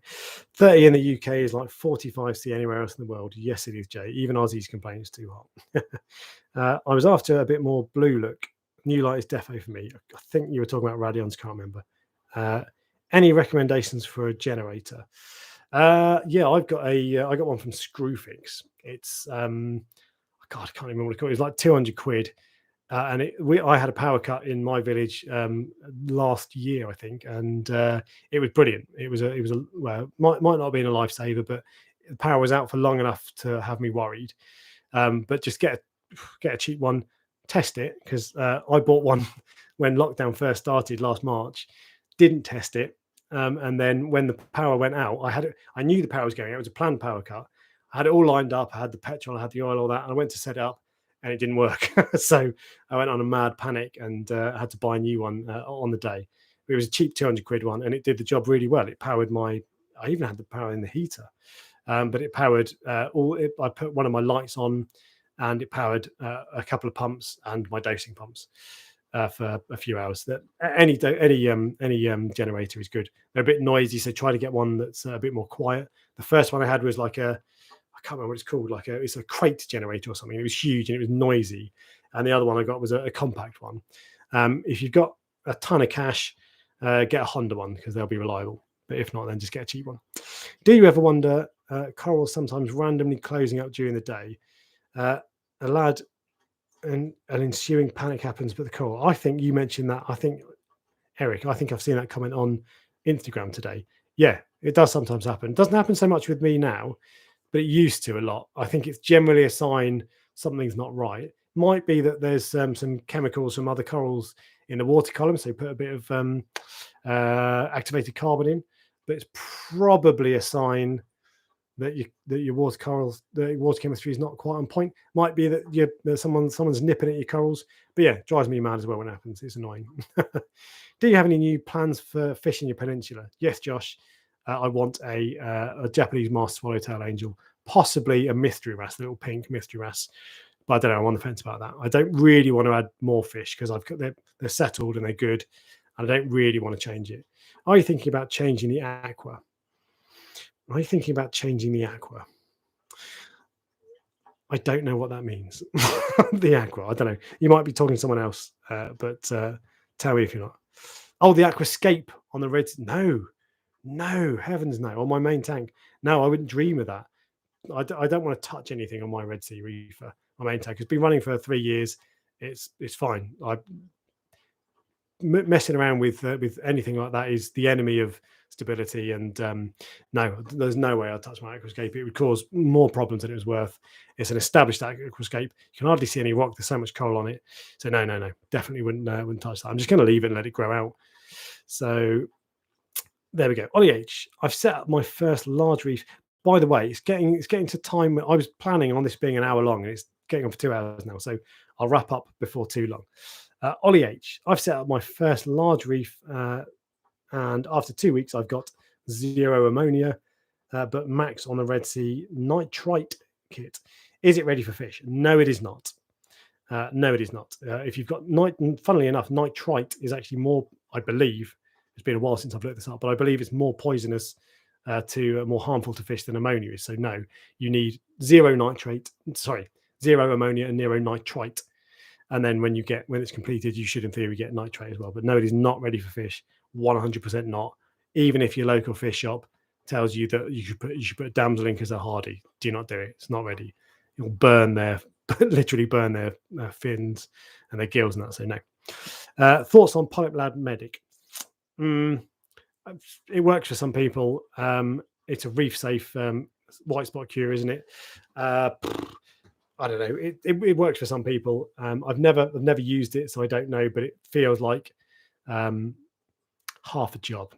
30 in the UK is like 45C anywhere else in the world. Yes, it is, Jay. Even Aussies complain it's too hot. I was after a bit more blue look. New light is defo for me. I think you were talking about radions, can't remember. Any recommendations for a generator? Yeah, I got one from Screwfix. It's God, I can't remember what it called. It was like 200 quid. And I had a power cut in my village last year, I think, and it was brilliant. It was well, might not have been a lifesaver, but the power was out for long enough to have me worried. But just get a cheap one, test it, because I bought one when lockdown first started last March, didn't test it, and then when the power went out, I knew the power was going out. It was a planned power cut. I had it all lined up. I had the petrol, I had the oil, all that, and I went to set it up. And it didn't work. So I went on a mad panic and had to buy a new one on the day. It was a cheap 200 quid one, and it did the job really well. It powered I even had the power in the heater, but it powered I put one of my lights on, and it powered a couple of pumps and my dosing pumps for a few hours. That any generator is good. They're a bit noisy, so try to get one that's a bit more quiet. The first one I had was like I can't remember what it's called, it's a crate generator or something. It was huge and it was noisy. And the other one I got was a compact one. If you've got a ton of cash, get a Honda one because they'll be reliable. But if not, then just get a cheap one. Do you ever wonder, corals sometimes randomly closing up during the day? A lad, an ensuing panic happens, but the coral. I think you mentioned that. I think, Eric, I've seen that comment on Instagram today. Yeah, it does sometimes happen. It doesn't happen so much with me now, but it used to a lot. I think it's generally a sign something's not right. Might be that there's some chemicals from other corals in the water column, so put a bit of activated carbon in, but it's probably a sign that your water corals, the water chemistry is not quite on point. Might be that someone's nipping at your corals, but yeah, it drives me mad as well when it happens. It's annoying. Do you have any new plans for fishing your peninsula? Yes, Josh. I want a Japanese master swallowtail angel, possibly a mystery wrasse, a little pink mystery wrasse. But I don't know. I'm on the fence about that. I don't really want to add more fish because they're settled and they're good, and I don't really want to change it. Are you thinking about changing the aqua? I don't know what that means. The aqua. I don't know. You might be talking to someone else, but tell me if you're not. Oh, the aquascape on the Red. No, heavens no. On my main tank. No, I wouldn't dream of that. I don't want to touch anything on my Red Sea reefer. My main tank. It's been running for 3 years. It's fine. Messing around with anything like that is the enemy of stability. And no, there's no way I'd touch my aquascape. It would cause more problems than it was worth. It's an established aquascape. You can hardly see any rock. There's so much coal on it. So no, definitely wouldn't touch that. I'm just going to leave it and let it grow out. So there we go. Ollie H. I've set up my first large reef. By the way, it's getting to time when I was planning on this being an hour long, and it's getting on for 2 hours now. So I'll wrap up before too long. Ollie H. I've set up my first large reef, and after 2 weeks, I've got 0 ammonia, but max on the Red Sea nitrite kit. Is it ready for fish? No, it is not. No, it is not. If you've got funnily enough, nitrite is actually more, I believe. It's been a while since I've looked this up, but I believe it's more poisonous more harmful to fish than ammonia is. So no, you need 0 ammonia and 0 nitrite. And then when it's completed, you should in theory get nitrate as well. But no, it is not ready for fish. 100% not. Even if your local fish shop tells you that you should put damsel in because they're hardy, do not do it. It's not ready. You'll literally burn their fins and their gills and that. So no. Thoughts on Polyp Lab Medic? It works for some people. It's a reef safe white spot cure, isn't it? I don't know. It works for some people. I've never used it, so I don't know. But it feels like half a job.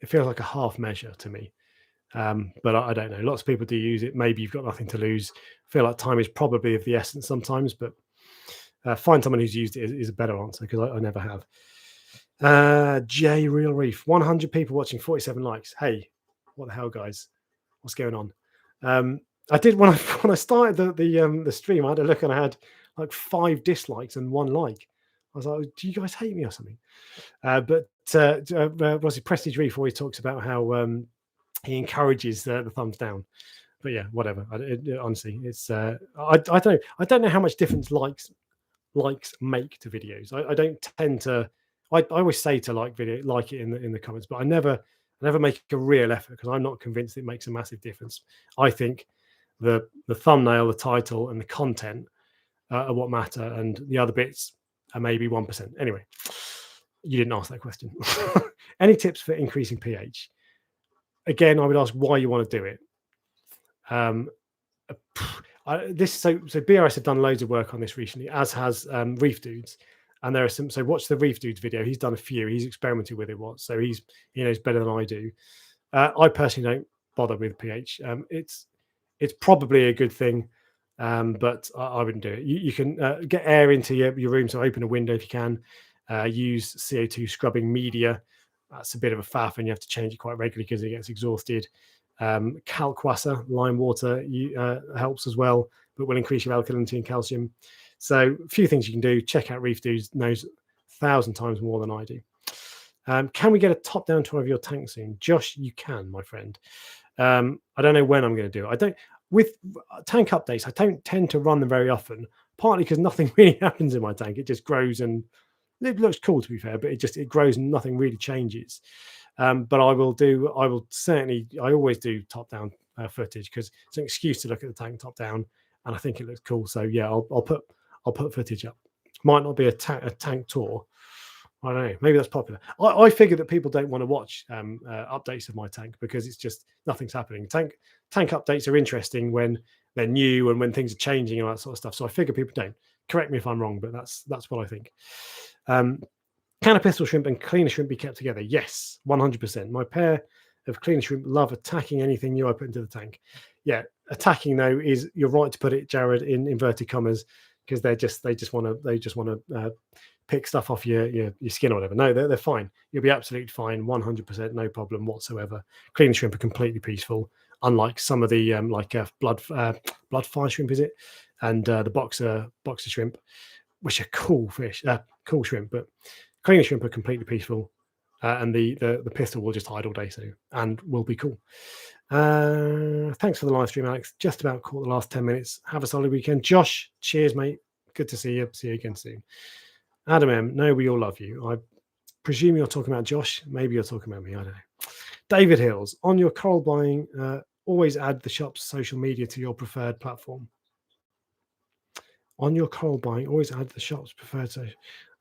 It feels like a half measure to me. But I don't know. Lots of people do use it. Maybe you've got nothing to lose. I feel like time is probably of the essence sometimes, but find someone who's used it is a better answer, because I never have. J Real Reef, 100 people watching, 47 likes. Hey, what the hell, guys? What's going on? I did when I started the stream. I had a look and I had like 5 dislikes and 1 like. I was like, do you guys hate me or something? But was it Prestige Reef always talks about how he encourages the thumbs down. But yeah, whatever. Honestly, it's I don't know how much difference likes make to videos. I don't tend to. I always say to like it in the comments, but I never make a real effort, because I'm not convinced it makes a massive difference. I think the thumbnail, the title, and the content are what matter, and the other bits are maybe 1%. Anyway, you didn't ask that question. Any tips for increasing pH? Again, I would ask why you want to do it. So BRS have done loads of work on this recently, as has Reef Dudes. And there are some. So watch the Reef Dudes video. He's done a few. He's experimented with it once, so he knows better than I do. I personally don't bother with pH. It's probably a good thing, but I wouldn't do it. You can get air into your room, so open a window if you can. Use CO2 scrubbing media. That's a bit of a faff, and you have to change it quite regularly because it gets exhausted. Kalkwasser, lime water, helps as well, but will increase your alkalinity and calcium. So a few things you can do. Check out Reef Dudes, knows 1,000 times more than I do. Can we get a top-down tour of your tank soon? Josh, you can, my friend. I don't know when I'm going to do it. I don't, with tank updates, I don't tend to run them very often, partly because nothing really happens in my tank. It just grows, and it looks cool, to be fair, but it grows and nothing really changes. But I always do top-down footage, because it's an excuse to look at the tank top-down, and I think it looks cool. So yeah, I'll put footage up. Might not be a tank tour. I don't know. Maybe that's popular. I figure that people don't want to watch updates of my tank, because it's just nothing's happening. Tank updates are interesting when they're new and when things are changing and all that sort of stuff. So I figure people don't. Correct me if I'm wrong, but that's what I think. Can a pistol shrimp and cleaner shrimp be kept together? Yes, 100%. My pair of cleaner shrimp love attacking anything new I put into the tank. Yeah, attacking though is, you're right to put it, Jared, in inverted commas, because they just want to pick stuff off your skin or whatever. No, they're fine. You'll be absolutely fine, 100%, no problem whatsoever. Cleaner shrimp are completely peaceful, unlike some of the blood fire shrimp, is it, and the boxer shrimp, which are cool fish, cool shrimp, but cleaner shrimp are completely peaceful, and the pistol will just hide all day, and will be cool. Thanks for the live stream, Alex. Just about caught the last 10 minutes. Have a solid weekend. Josh, cheers, mate. Good to see you. See you again soon. Adam M, no, we all love you. I presume you're talking about Josh. Maybe you're talking about me. I don't know. David Hills, on your coral buying, always add the shop's social media to your preferred platform. On your coral buying, always add the shop's preferred social.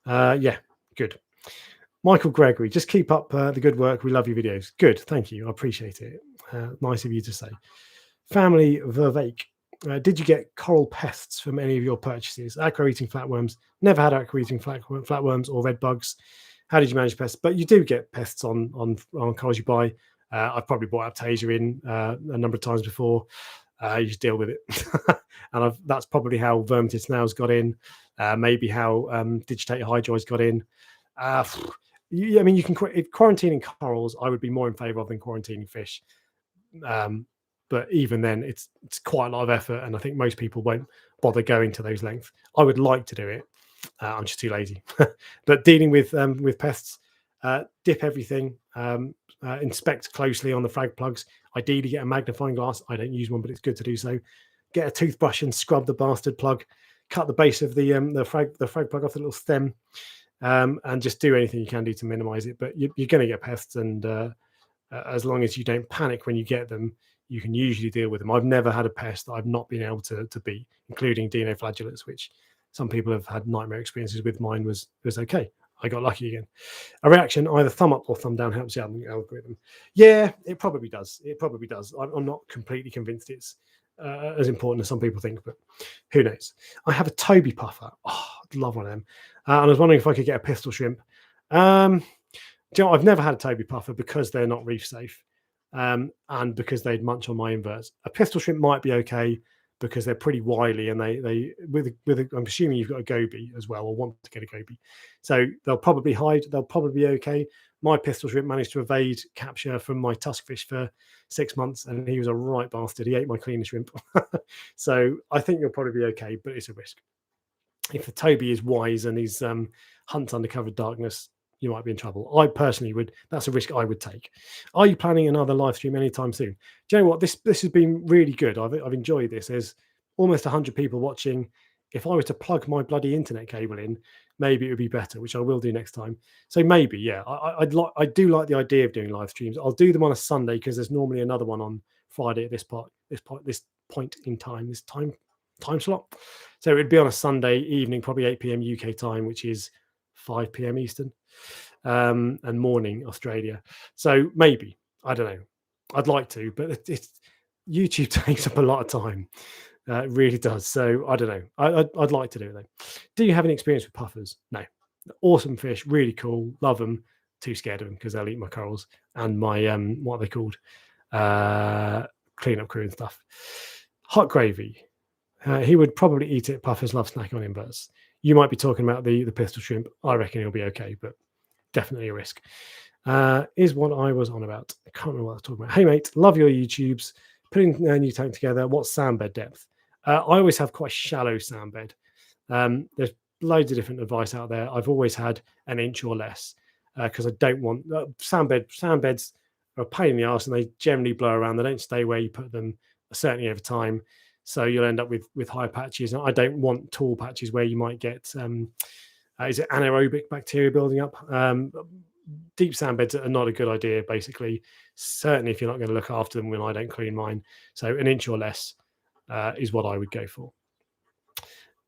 Yeah, good. Michael Gregory, just keep up the good work. We love your videos. Good, thank you. I appreciate it. Nice of you to say. Family Vervaek, did you get coral pests from any of your purchases? Aqua-eating flatworms. Never had aqua-eating flatworms or red bugs. How did you manage pests? But you do get pests on corals you buy. I've probably bought Aptasia in a number of times before. You just deal with it. And that's probably how vermitid snails got in. Maybe how digitated hydroids got in. I mean, you can quarantining corals. I would be more in favour of than quarantining fish. But even then, it's quite a lot of effort, and I think most people won't bother going to those lengths. I would like to do it. I'm just too lazy. But dealing with pests, dip everything, inspect closely on the frag plugs. Ideally, get a magnifying glass. I don't use one, but it's good to do so. Get a toothbrush and scrub the bastard plug. Cut the base of the frag plug off the little stem, and just do anything you can do to minimise it. But you're going to get pests, and as long as you don't panic when you get them, you can usually deal with them. I've never had a pest that I've not been able to beat, including Dinoflagellates, which some people have had nightmare experiences with. Mine was okay. I got lucky again. A reaction, either thumb up or thumb down, helps the algorithm. Yeah, it probably does. It probably does. I'm not completely convinced it's as important as some people think, but who knows? I have a Toby puffer. Oh, I'd love one of them. And I was wondering if I could get a pistol shrimp. Do you know, I've never had a Toby puffer because they're not reef safe. and because they'd munch on my inverts. A pistol shrimp might be okay because they're pretty wily, and I'm assuming you've got a goby as well, or want to get a goby, so they'll probably hide. They'll probably be okay. My pistol shrimp managed to evade capture from my tuskfish for 6 months, and he was a right bastard. He ate my cleaner shrimp. So I think you'll probably be okay, but it's a risk. If the Toby is wise and he's hunts under cover of darkness, you might be in trouble. I personally would. That's a risk I would take. Are you planning another live stream anytime soon? Do you know what? This has been really good. I've enjoyed this. There's almost 100 people watching. If I was to plug my bloody internet cable in, maybe it would be better, which I will do next time. So maybe, yeah, I do like the idea of doing live streams. I'll do them on a Sunday because there's normally another one on Friday at this point in time, this time slot. So it'd be on a Sunday evening, probably 8 p.m. UK time, which is 5 p.m. Eastern, and morning Australia. So maybe, I don't know. I'd like to, but YouTube takes up a lot of time. It really does. So I don't know. I'd like to do it though. Do you have any experience with puffers? No. Awesome fish, really cool, love them. Too scared of them because they'll eat my corals and my what are they called? Cleanup crew and stuff. Hot gravy. He would probably eat it. Puffers love snacking on inverts. You might be talking about the pistol shrimp. I reckon he'll be okay, but definitely a risk. Is what I was on about. I can't remember what I was talking about. Hey mate, love your YouTubes. Putting a new tank together. What's soundbed depth? I always have quite shallow soundbed. There's loads of different advice out there. I've always had an inch or less because I don't want soundbeds are a pain in the arse and they generally blow around. They don't stay where you put them, certainly over time. So you'll end up with high patches. And I don't want tall patches where you might get is it anaerobic bacteria building up? Deep soundbeds are not a good idea, basically. Certainly if you're not going to look after them when I don't clean mine. So an inch or less is what I would go for.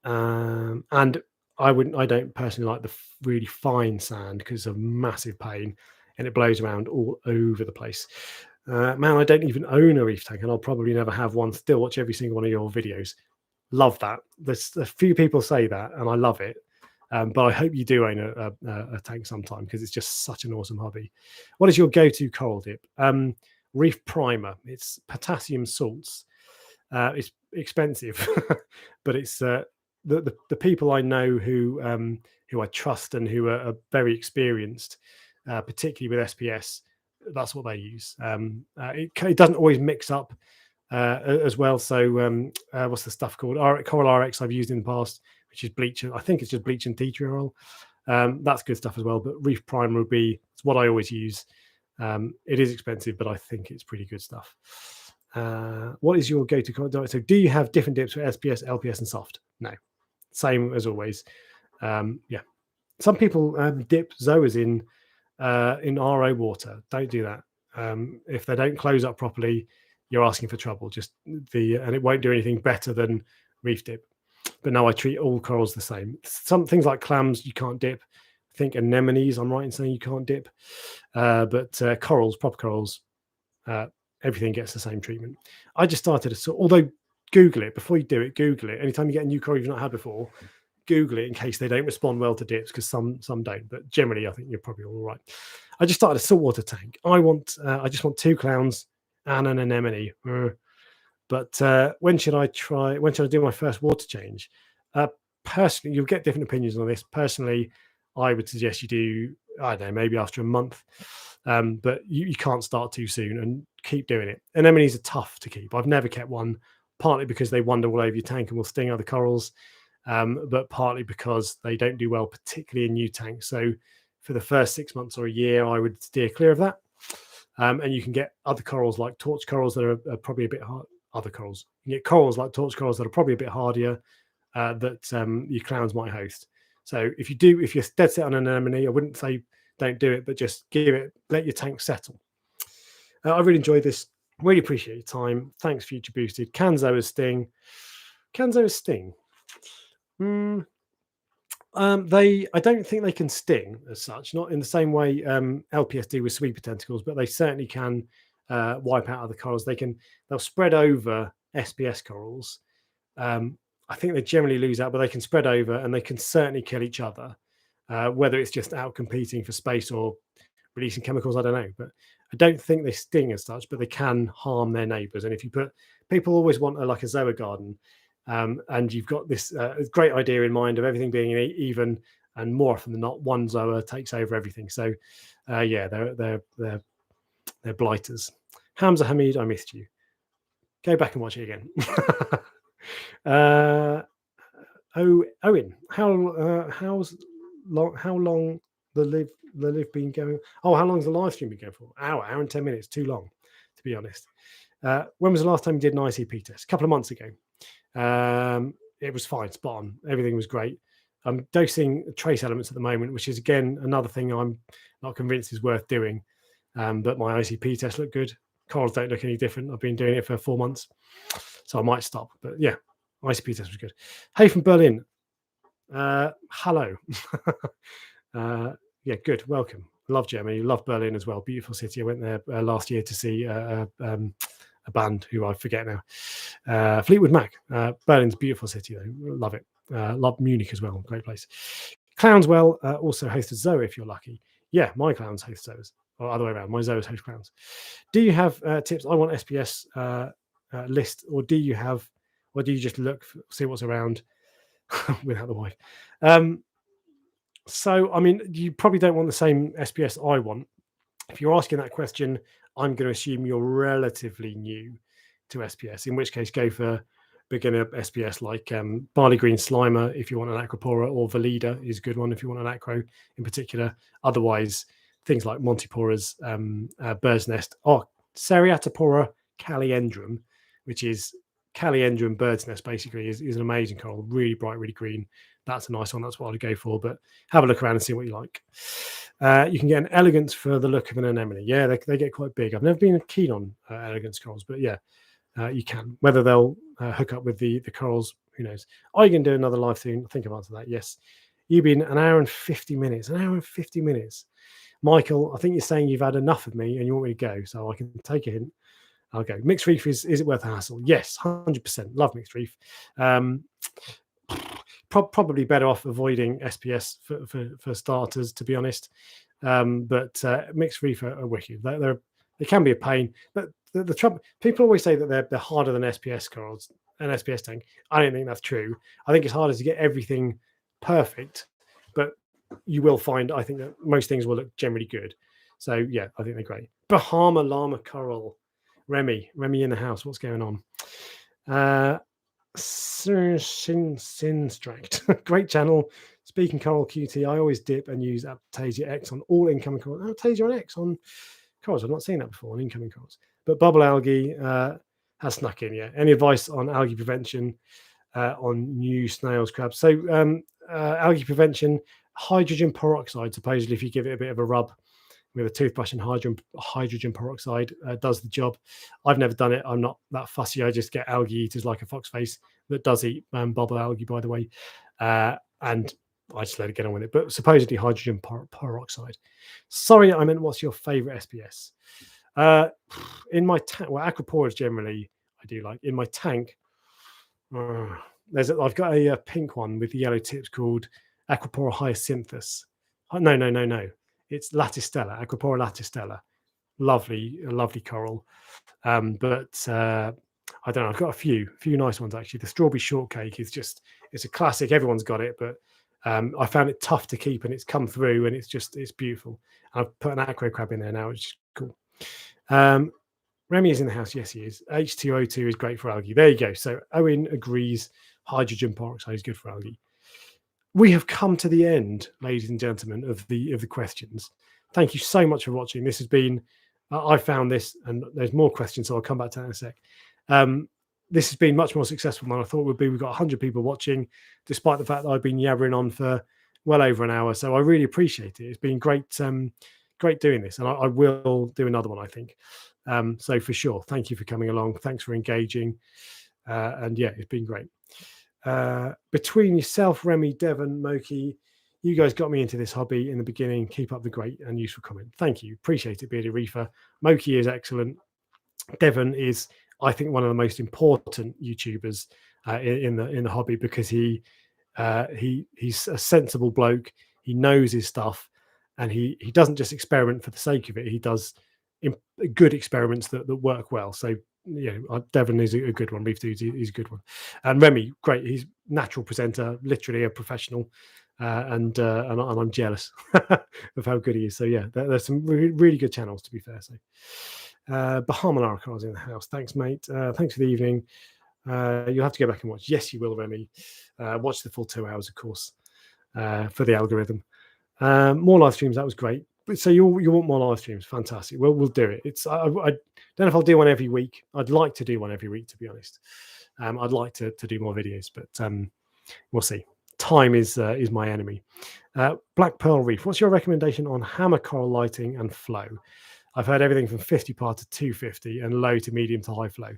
And I don't personally like the really fine sand because of massive pain and it blows around all over the place. Man, I don't even own a reef tank and I'll probably never have one. Still watch every single one of your videos. Love that. There's a few people say that and I love it. But I hope you do own a tank sometime because it's just such an awesome hobby. What is your go-to coral dip? Reef primer. It's potassium salts. It's expensive, but it's the people I know who I trust and who are very experienced, particularly with SPS. That's what they use. It doesn't always mix up as well. So what's the stuff called? Coral RX I've used in the past, which is bleach. I think it's just bleach and tea tree oil. That's good stuff as well. But Reef primer would be what I always use. It is expensive, but I think it's pretty good stuff. What is your go-to diet? So do you have different dips for SPS, LPS, and soft? No. Same as always. Yeah. Some people dip zoas in RO water. Don't do that. If they don't close up properly, you're asking for trouble. And it won't do anything better than reef dip. But no, I treat all corals the same. Some things like clams you can't dip. I think anemones, I'm right in saying you can't dip. But corals, proper corals, everything gets the same treatment. I just started although Google it before you do it. Google it. Anytime you get a new coral you've not had before, Google it in case they don't respond well to dips because some don't. But generally, I think you're probably all right. I just started a saltwater tank. I just want 2 clowns and an anemone. But when should I do my first water change? Personally, you'll get different opinions on this. Personally, I would suggest you do, I don't know, maybe after a month. But you can't start too soon and keep doing it. Anemones are tough to keep. I've never kept one, partly because they wander all over your tank and will sting other corals, but partly because they don't do well, particularly in new tanks. So for the first 6 months or a year, I would steer clear of that. And you can get other corals like torch corals that are probably a bit hard. Other corals. You get corals like torch corals that are probably a bit hardier that your clowns might host. So if you're dead set on an anemone, I wouldn't say don't do it, but just let your tank settle. I really enjoyed this. Really appreciate your time. Thanks, Future Boosted. Canzoa's sting. I don't think they can sting as such, not in the same way LPS do with sweeper tentacles, but they certainly can wipe out other corals. They'll spread over SPS corals. I think they generally lose out, but they can spread over and they can certainly kill each other. Whether it's just out competing for space or releasing chemicals, I don't know. But I don't think they sting as such, but they can harm their neighbours. And if you put, people always want like a zoa garden, and you've got this great idea in mind of everything being even, and more often than not, one zoa takes over everything. So, yeah, they're blighters. Hamza Hamid, I missed you. Go back and watch it again. Owen, how long the live been going? Oh, how long's the live stream been going for? Hour and 10 minutes. Too long, to be honest. When was the last time you did an ICP test? A couple of months ago. It was fine, spot on. Everything was great. I'm dosing trace elements at the moment, which is again another thing I'm not convinced is worth doing. But my ICP test looked good. Corals don't look any different. I've been doing it for 4 months, so I might stop. But yeah, ICP test was good. Hey from Berlin. Hello. Yeah, good. Welcome. Love Germany. Love Berlin as well. Beautiful city. I went there last year to see a band who I forget now. Fleetwood Mac. Berlin's a beautiful city though. Love it. Love Munich as well. Great place. Clownswell also hosted Zoa if you're lucky. Yeah, my clowns host Zoas. Or other way around. My Zoas host clowns. Do you have tips? I want SPS list, or do you just look, see what's around without the wife? So, I mean, you probably don't want the same SPS I want. If you're asking that question, I'm going to assume you're relatively new to SPS, in which case go for beginner SPS like Barley Green Slimer if you want an Acropora, or Valida is a good one if you want an acro in particular. Otherwise, things like Montipora's Bird's Nest, or Seriatopora caliendrum, which is Caliendrum Bird's Nest, basically, is an amazing coral, really bright, really green. That's a nice one. That's what I'd go for. But have a look around and see what you like. You can get an elegance for the look of an anemone. Yeah, they get quite big. I've never been keen on elegance corals, but yeah, you can. Whether they'll hook up with the corals, who knows? Are you going to do another live soon? I think I've answered that. Yes. You've been an hour and 50 minutes. An hour and 50 minutes. Michael, I think you're saying you've had enough of me and you want me to go, so I can take a hint. I'll go. Mixed reef, is it worth a hassle? Yes, 100%. Love mixed reef. Probably better off avoiding SPS for starters, to be honest. But mixed reef are wicked. They can be a pain, but the trouble, people always say that they're harder than SPS corals and SPS Tang. I don't think that's true. I think it's harder to get everything perfect, but you will find, I think, that most things will look generally good. So yeah, I think they're great. Bahama Llama Coral. Remy in the house. What's going on? Sinstract. Great channel. Speaking coral QT, I always dip and use Aptasia X on all incoming corals. Aptasia X on corals. I've not seen that before on incoming corals. But bubble algae has snuck in. Yeah. Any advice on algae prevention on new snails, crabs? So algae prevention, hydrogen peroxide. Supposedly, if you give it a bit of a rub with a toothbrush and hydrogen peroxide, does the job. I've never done it. I'm not that fussy. I just get algae eaters like a foxface that does eat bubble algae, by the way, and I just let it get on with it. But supposedly hydrogen peroxide. Sorry, I meant what's your favorite SPS? In my tank, well, Acroporas generally I do like. In my tank, I've got a pink one with the yellow tips called Acropora hyacinthus. No. It's Latistella, Acropora latistella. Lovely coral. But I don't know. I've got a few nice ones actually. The strawberry shortcake is it's a classic. Everyone's got it, but I found it tough to keep, and it's come through, and it's beautiful. I've put an acro crab in there now, which is cool. Remy is in the house. Yes, he is. H2O2 is great for algae. There you go. So Owen agrees. Hydrogen peroxide is good for algae. We have come to the end, ladies and gentlemen, of the questions. Thank you so much for watching. This has been, I found this, and there's more questions, so I'll come back to that in a sec. This has been much more successful than I thought it would be. We've got 100 people watching, despite the fact that I've been yabbering on for well over an hour. So I really appreciate it. It's been great doing this, and I will do another one, I think. So for sure, thank you for coming along. Thanks for engaging. And yeah, it's been great. Between yourself, Remy, Devon, Moki, you guys got me into this hobby in the beginning. Keep up the great and useful comment. Thank you. Appreciate it, Bearded Reefer. Moki is excellent. Devon is, I think, one of the most important YouTubers in the hobby, because he's a sensible bloke. He knows his stuff, and he doesn't just experiment for the sake of it. He does good experiments that work well. So Devon is a good one. Reef Dudes is a good one, and Remy, great. He's natural presenter, literally a professional, and I'm jealous of how good he is. So yeah, there's some really good channels, to be fair. So Bahama Laracars in the house. Thanks, mate. Thanks for the evening. You'll have to go back and watch. Yes, you will, Remy. Watch the full 2 hours, of course, for the algorithm. More live streams. That was great. So you want more live streams? Fantastic. We'll do it. I don't know if I'll do one every week. I'd like to do one every week, to be honest. I'd like to do more videos, but we'll see. Time is my enemy. Black Pearl Reef. What's your recommendation on hammer coral lighting and flow? I've heard everything from 50 par to 250 and low to medium to high flow.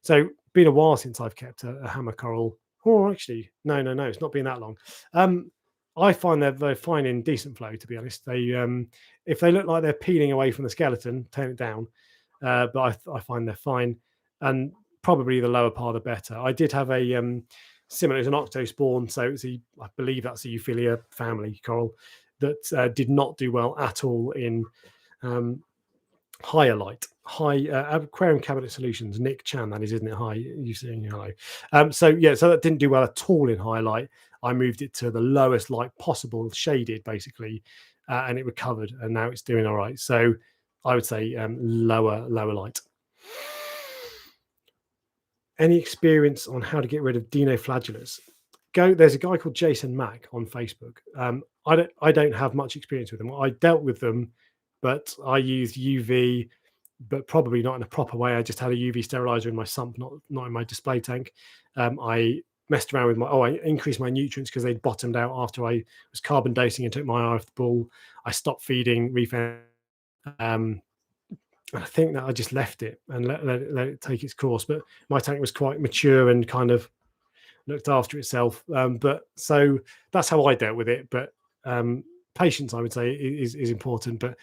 So been a while since I've kept a hammer coral. Oh, actually, no, it's not been that long. I find they're fine in decent flow, to be honest. They if they look like they're peeling away from the skeleton, turn it down. But I find they're fine, and probably the lower par the better. I did have a similar as an octospawn, so I believe that's a Euphilia family coral that did not do well at all in higher light, high aquarium cabinet solutions. Nick Chan, that is, isn't it? Hi, you saying hello. So that didn't do well at all in high light. I moved it to the lowest light possible, shaded basically, and it recovered, and now it's doing all right. So I would say lower light. Any experience on how to get rid of dinoflagellates? There's a guy called Jason Mack on Facebook. I don't have much experience with them. I dealt with them, but I used UV, but probably not in a proper way. I just had a UV sterilizer in my sump, not in my display tank. I messed around with I increased my nutrients because they'd bottomed out after I was carbon dosing and took my eye off the ball. I stopped feeding Reef. I think that I just left it and let it take its course. But my tank was quite mature and kind of looked after itself. But so that's how I dealt with it. But patience, I would say, is important. But